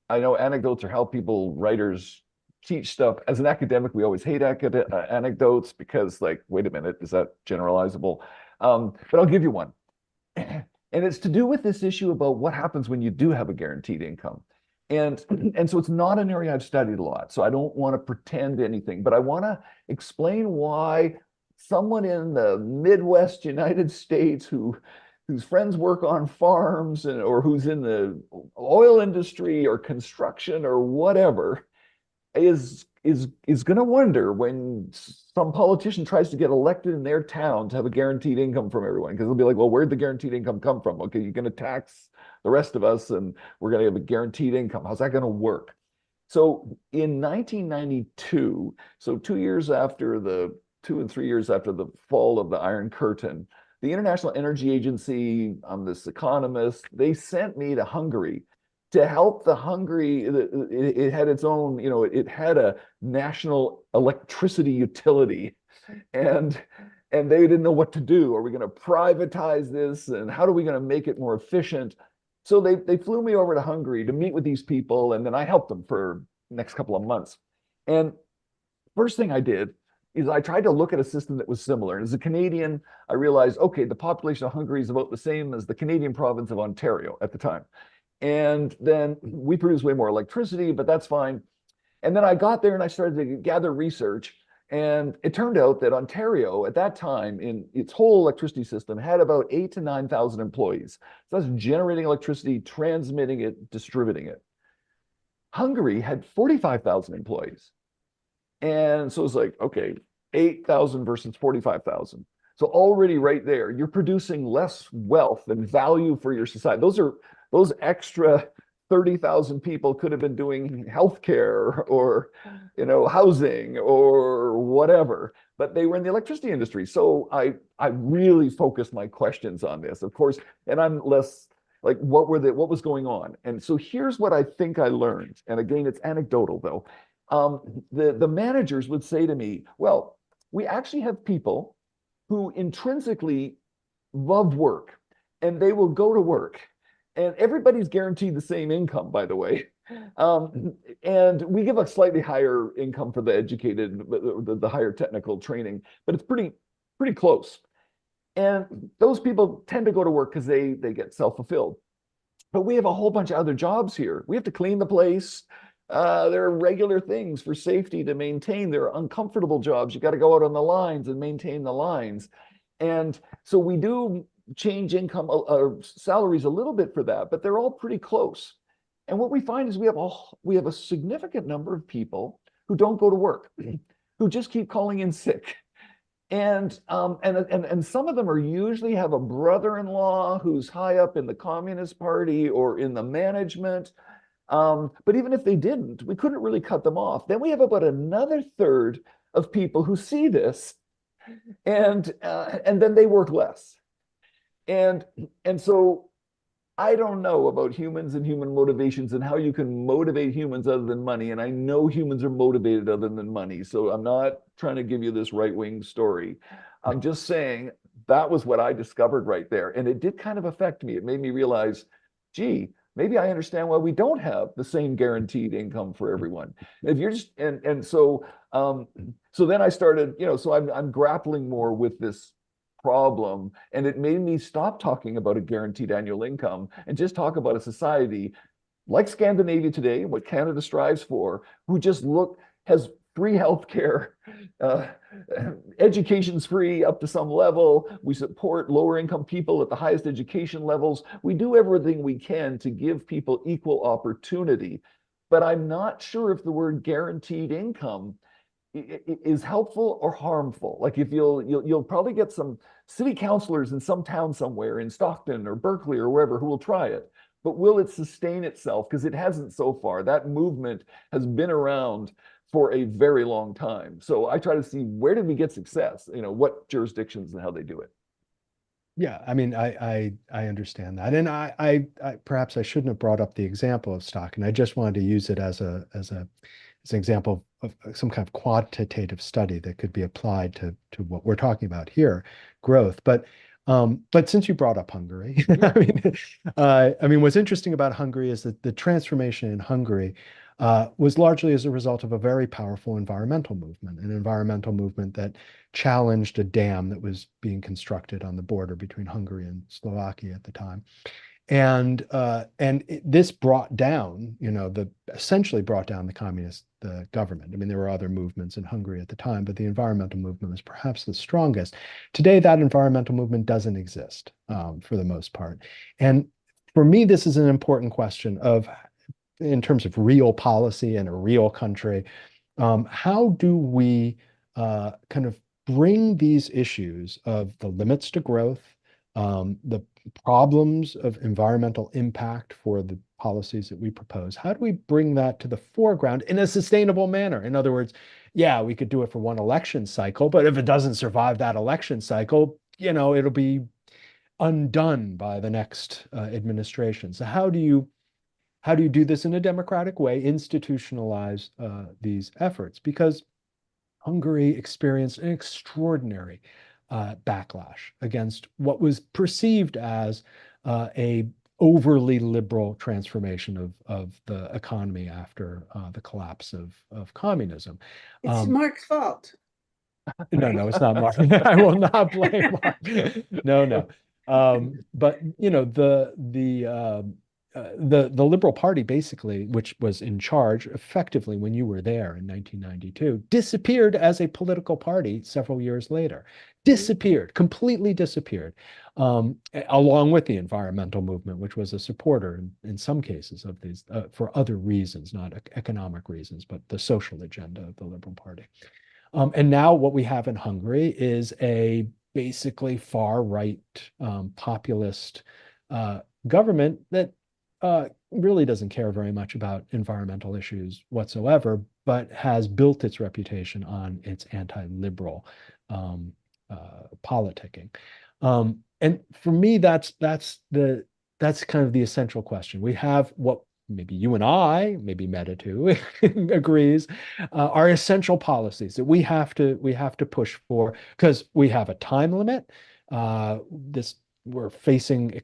know anecdotes are how people, writers, teach stuff. As an academic, we always hate anecdotes because, like, wait a minute, is that generalizable? But I'll give you one, and it's to do with this issue about what happens when you do have a guaranteed income. And and so it's not an area I've studied a lot, so I don't want to pretend anything, but I want to explain why someone in the Midwest United States whose friends work on farms or who's in the oil industry or construction or whatever is going to wonder when some politician tries to get elected in their town to have a guaranteed income from everyone, because they'll be like, well, where'd the guaranteed income come from? Okay, you're going to tax the rest of us and we're going to have a guaranteed income. How's that going to work? So in 1992, so 2 years after the 2 and 3 years after the fall of the Iron Curtain, the International Energy Agency, I'm this economist, they sent me to Hungary to help the Hungary. It had its own, it had a national electricity utility, and they didn't know what to do. Are we going to privatize this, and how are we going to make it more efficient? So they flew me over to Hungary to meet with these people, and then I helped them for the next couple of months. And first thing I did is I tried to look at a system that was similar. And as a Canadian, I realized, okay, the population of Hungary is about the same as the Canadian province of Ontario at the time. And then we produce way more electricity, but that's fine. And then I got there and I started to gather research. And it turned out that Ontario at that time in its whole electricity system had about 8,000 to 9,000 employees. So that's generating electricity, transmitting it, distributing it. Hungary had 45,000 employees. And so it's like, okay, 8,000 versus 45,000. So already right there, you're producing less wealth and value for your society. Those extra 30,000 people could have been doing healthcare or, housing or whatever, but they were in the electricity industry. So I really focused my questions on this, of course, and I'm less like, what was going on? And so here's what I think I learned. And again, it's anecdotal though. The managers would say to me, well, we actually have people who intrinsically love work and they will go to work, and everybody's guaranteed the same income, by the way. And we give a slightly higher income for the educated, the higher technical training, but it's pretty close. And those people tend to go to work because they get self-fulfilled. But we have a whole bunch of other jobs here. We have to clean the place. There are regular things for safety to maintain. There are uncomfortable jobs. You got to go out on the lines and maintain the lines. And so we do change income salaries a little bit for that, but they're all pretty close. And what we find is we have a significant number of people who don't go to work, who just keep calling in sick. And some of them are usually have a brother-in-law who's high up in the Communist Party or in the management. But even if they didn't, we couldn't really cut them off. Then we have about another third of people who see this, and then they work less. And so I don't know about humans and human motivations and how you can motivate humans other than money. And I know humans are motivated other than money. So I'm not trying to give you this right-wing story. I'm just saying that was what I discovered right there. And it did kind of affect me. It made me realize, gee, maybe I understand why we don't have the same guaranteed income for everyone. If you're just so then I started, so I'm grappling more with this problem, and it made me stop talking about a guaranteed annual income and just talk about a society like Scandinavia today, what Canada strives for, who just has free healthcare, education's free up to some level. We support lower income people at the highest education levels. We do everything we can to give people equal opportunity. But I'm not sure if the word guaranteed income is helpful or harmful. Like, if you'll probably get some city councilors in some town somewhere in Stockton or Berkeley or wherever who will try it, but will it sustain itself? Because it hasn't so far. That movement has been around for a very long time. So I try to see, where did we get success? What jurisdictions and how they do it. Yeah, I mean, I understand that, and I perhaps I shouldn't have brought up the example of Stockton. I just wanted to use it as a as an example of some kind of quantitative study that could be applied to what we're talking about here, growth. But since you brought up Hungary, I mean, what's interesting about Hungary is that the transformation in Hungary was largely as a result of a very powerful environmental movement, an environmental movement that challenged a dam that was being constructed on the border between Hungary and Slovakia at the time. This brought down, essentially brought down the communist government. I mean, there were other movements in Hungary at the time, but the environmental movement was perhaps the strongest. Today, that environmental movement doesn't exist for the most part. And for me, this is an important question in terms of real policy and a real country, how do we kind of bring these issues of the limits to growth, the problems of environmental impact for the policies that we propose, how do we bring that to the foreground in a sustainable manner? In other words, yeah, we could do it for one election cycle, but if it doesn't survive that election cycle, it'll be undone by the next administration. So how do you do this in a democratic way, institutionalize these efforts? Because Hungary experienced an extraordinary backlash against what was perceived as a overly liberal transformation of the economy after the collapse of communism. It's Mark's fault. No, it's not Mark. I will not blame Mark. No. But the Liberal Party basically, which was in charge effectively when you were there in 1992, disappeared as a political party several years later. Disappeared, completely disappeared, along with the environmental movement, which was a supporter in some cases of these for other reasons, not economic reasons, but the social agenda of the Liberal Party. And now what we have in Hungary is a basically far-right populist government that really doesn't care very much about environmental issues whatsoever, but has built its reputation on its anti-liberal politicking. And for me, that's kind of the essential question. We have what maybe you and I, maybe Meta too, agrees, are essential policies that we have to push for because we have a time limit. We're facing,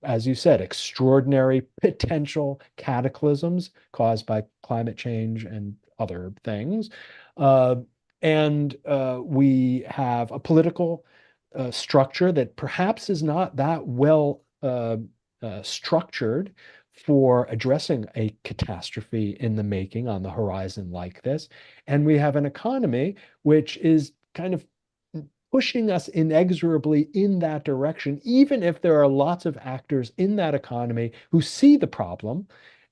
as you said, extraordinary potential cataclysms caused by climate change and other things. And we have a political structure that perhaps is not that well structured for addressing a catastrophe in the making on the horizon like this. And we have an economy which is kind of pushing us inexorably in that direction, even if there are lots of actors in that economy who see the problem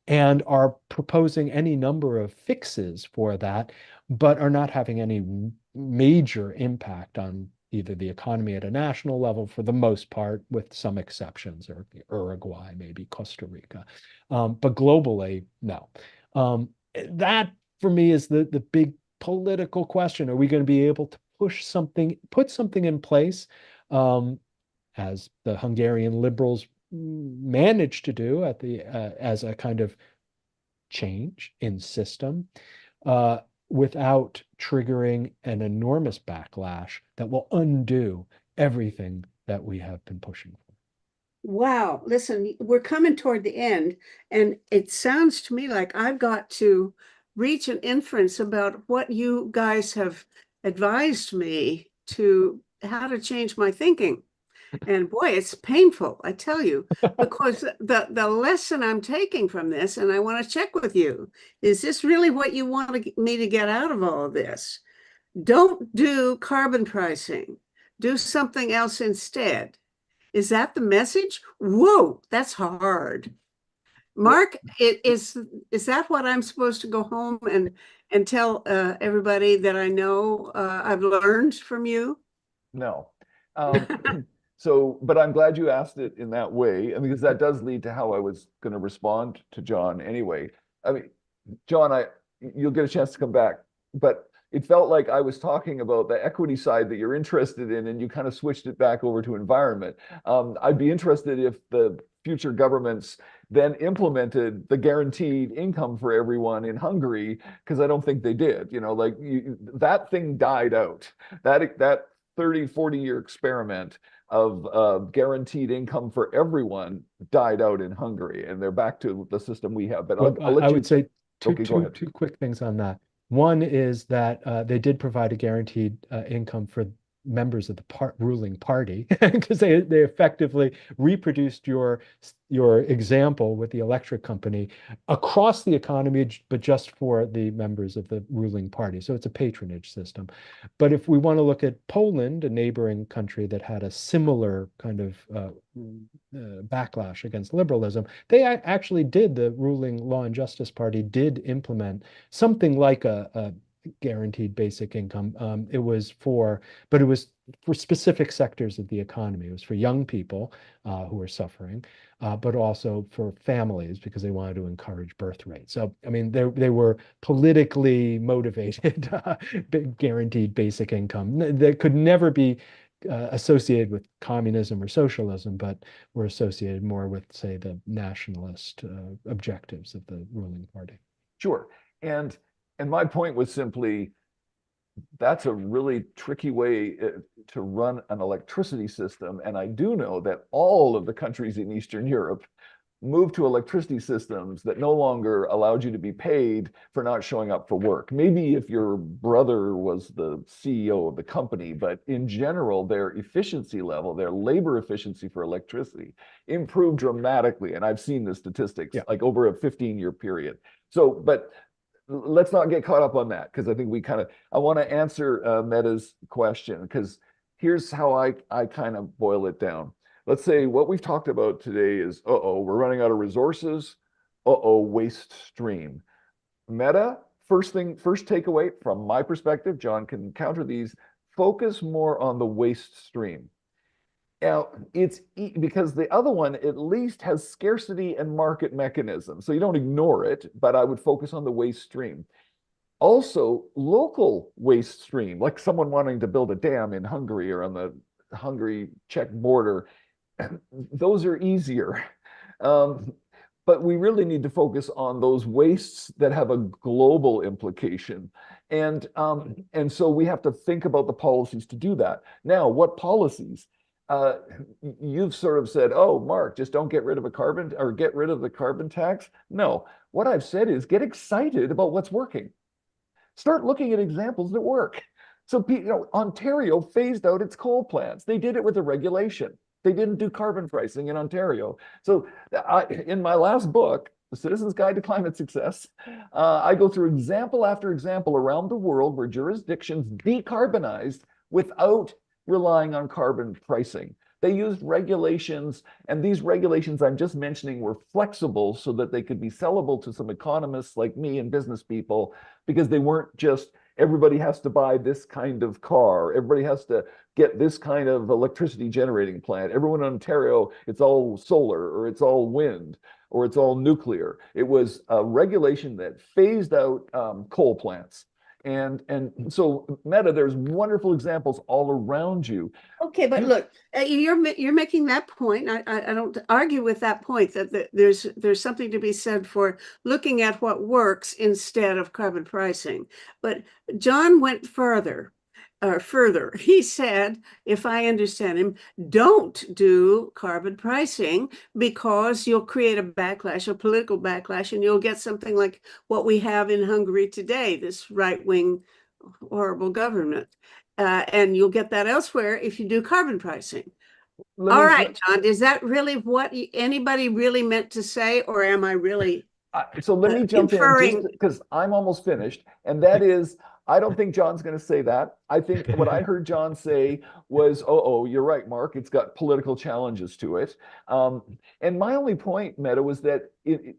and are proposing any number of fixes for that, but are not having any major impact on either the economy at a national level for the most part, with some exceptions, or Uruguay, maybe Costa Rica. But globally, no. That for me is the big political question. Are we going to be able to put something in place, as the Hungarian liberals managed to do as a kind of change in system, without triggering an enormous backlash that will undo everything that we have been pushing for. Wow. Listen, we're coming toward the end, and it sounds to me like I've got to reach an inference about what you guys have advised me to how to change my thinking. And boy, it's painful, I tell you, because the lesson I'm taking from this, and I want to check with you, is this really what you want me to get out of all of this? Don't do carbon pricing. Do something else instead. Is that the message? Whoa, that's hard. Mark, is that what I'm supposed to go home and tell everybody that I know I've learned from you? No. But I'm glad you asked it in that way, because that does lead to how I was going to respond to John anyway. I mean, John, you'll get a chance to come back, but it felt like I was talking about the equity side that you're interested in, and you kind of switched it back over to environment. I'd be interested if the future governments then implemented the guaranteed income for everyone in Hungary, because I don't think they did. Like that thing died out. That 30, 40-year experiment of guaranteed income for everyone died out in Hungary, and they're back to the system we have. But Well, I'll let I you. would say Okay, go ahead. two quick things on that. One is that they did provide a guaranteed income for members of the ruling party because they effectively reproduced your example with the electric company across the economy, but just for the members of the ruling party. So it's a patronage system. But if we want to look at Poland, a neighboring country that had a similar kind of backlash against liberalism, they actually did, the ruling Law and Justice Party did implement something like a guaranteed basic income. But it was for specific sectors of the economy. It was for young people who were suffering, but also for families because they wanted to encourage birth rates. So, I mean, they were politically motivated, guaranteed basic income. That could never be associated with communism or socialism, but were associated more with, say, the nationalist objectives of the ruling party. Sure. And my point was simply, that's a really tricky way to run an electricity system. And I do know that all of the countries in Eastern Europe moved to electricity systems that no longer allowed you to be paid for not showing up for work. Maybe if your brother was the CEO of the company, but in general, their efficiency level, their labor efficiency for electricity improved dramatically. And I've seen the statistics like over a 15-year period. So, but let's not get caught up on that, because I think I want to answer Meta's question, because here's how I kind of boil it down. Let's say what we've talked about today is, we're running out of resources. Waste stream. Meta, first takeaway from my perspective, John can counter these, focus more on the waste stream. Now, it's because the other one at least has scarcity and market mechanisms. So you don't ignore it, but I would focus on the waste stream. Also, local waste stream, like someone wanting to build a dam in Hungary or on the Hungary-Czech border, those are easier. But we really need to focus on those wastes that have a global implication. And so we have to think about the policies to do that. Now, what policies? You've sort of said, oh, Mark, just don't get rid of get rid of the carbon tax. No, what I've said is get excited about what's working. Start looking at examples that work. So, Ontario phased out its coal plants. They did it with a regulation. They didn't do carbon pricing in Ontario. So in my last book, The Citizen's Guide to Climate Success, I go through example after example around the world where jurisdictions decarbonized without relying on carbon pricing. They used regulations, and these regulations I'm just mentioning were flexible so that they could be sellable to some economists like me and business people, because they weren't just everybody has to buy this kind of car, everybody has to get this kind of electricity generating plant. Everyone in Ontario, it's all solar or it's all wind or it's all nuclear. It was a regulation that phased out coal plants. And so, Meta, there's wonderful examples all around you. Okay, but look, you're making that point. I don't argue with that point, that there's something to be said for looking at what works instead of carbon pricing. But John went further. He said, if I understand him, don't do carbon pricing because you'll create a backlash, a political backlash, and you'll get something like what we have in Hungary today, this right-wing horrible government. And you'll get that elsewhere if you do carbon pricing. All right, John, is that really what anybody really meant to say, or am I really so let me jump in, because I'm almost finished, and that is, I don't think John's going to say that. I think what I heard John say was, you're right, Mark, it's got political challenges to it. And my only point, Meta, was that,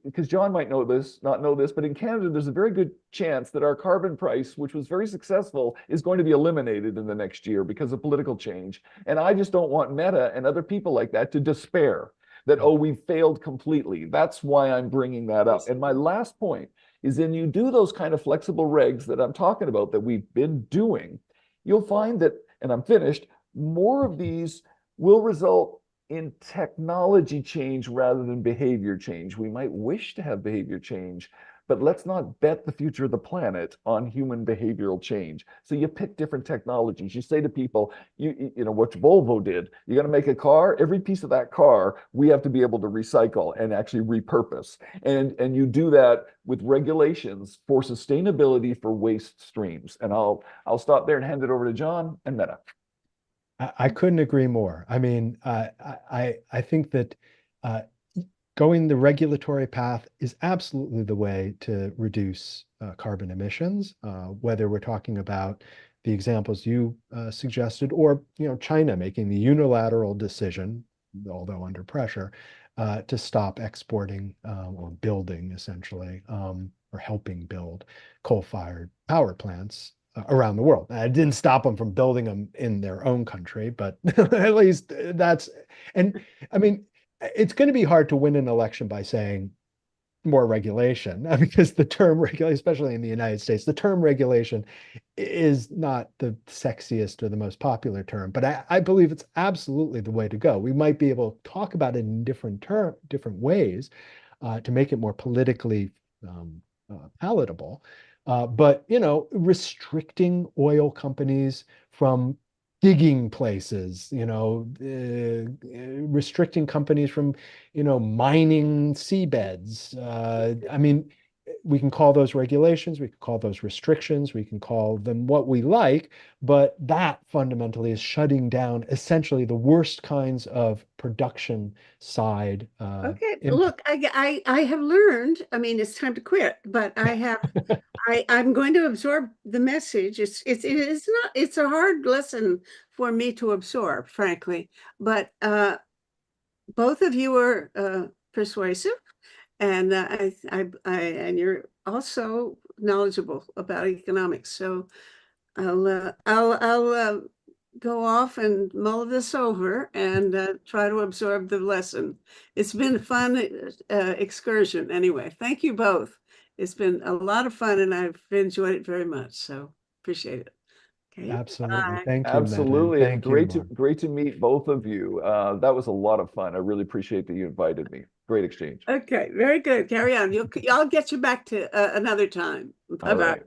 because John might not know this, but in Canada, there's a very good chance that our carbon price, which was very successful, is going to be eliminated in the next year because of political change. And I just don't want Meta and other people like that to despair that, we failed completely. That's why I'm bringing that up. And my last point is, when you do those kind of flexible regs that I'm talking about that we've been doing, you'll find that, and I'm finished, more of these will result in technology change rather than behavior change. We might wish to have behavior change, but let's not bet the future of the planet on human behavioral change. So you pick different technologies. You say to people, you know what Volvo did. You're going to make a car. Every piece of that car, we have to be able to recycle and actually repurpose. And you do that with regulations for sustainability for waste streams. And I'll stop there and hand it over to John and Meta. I couldn't agree more. I mean, I think that uh, going the regulatory path is absolutely the way to reduce carbon emissions, whether we're talking about the examples you suggested, or China making the unilateral decision, although under pressure, to stop exporting or building essentially, or helping build coal-fired power plants around the world. It didn't stop them from building them in their own country, but at least that's, and I mean, it's going to be hard to win an election by saying more regulation because the term regulation, especially in the United States, the term regulation is not the sexiest or the most popular term, but I believe it's absolutely the way to go. We might be able to talk about it in different ways to make it more politically palatable. But restricting oil companies from digging places, restricting companies from, mining seabeds. I mean, we can call those regulations, we can call those restrictions, we can call them what we like, but that fundamentally is shutting down essentially the worst kinds of production side Okay, impact. look, I have learned, I mean, it's time to quit, but I'm going to absorb the message. It's not, it's a hard lesson for me to absorb, frankly, but both of you are persuasive, and and you're also knowledgeable about economics. So I'll go off and mull this over and try to absorb the lesson. It's been a fun excursion anyway. Thank you both. It's been a lot of fun and I've enjoyed it very much. So appreciate it. Okay, Absolutely. bye. Thank you, Meta, and Absolutely. thank you, Mark. Great to meet both of you. That was a lot of fun. I really appreciate that you invited me. Great exchange. Okay, very good. Carry on. I'll get you back to another time. All Bye-bye. right.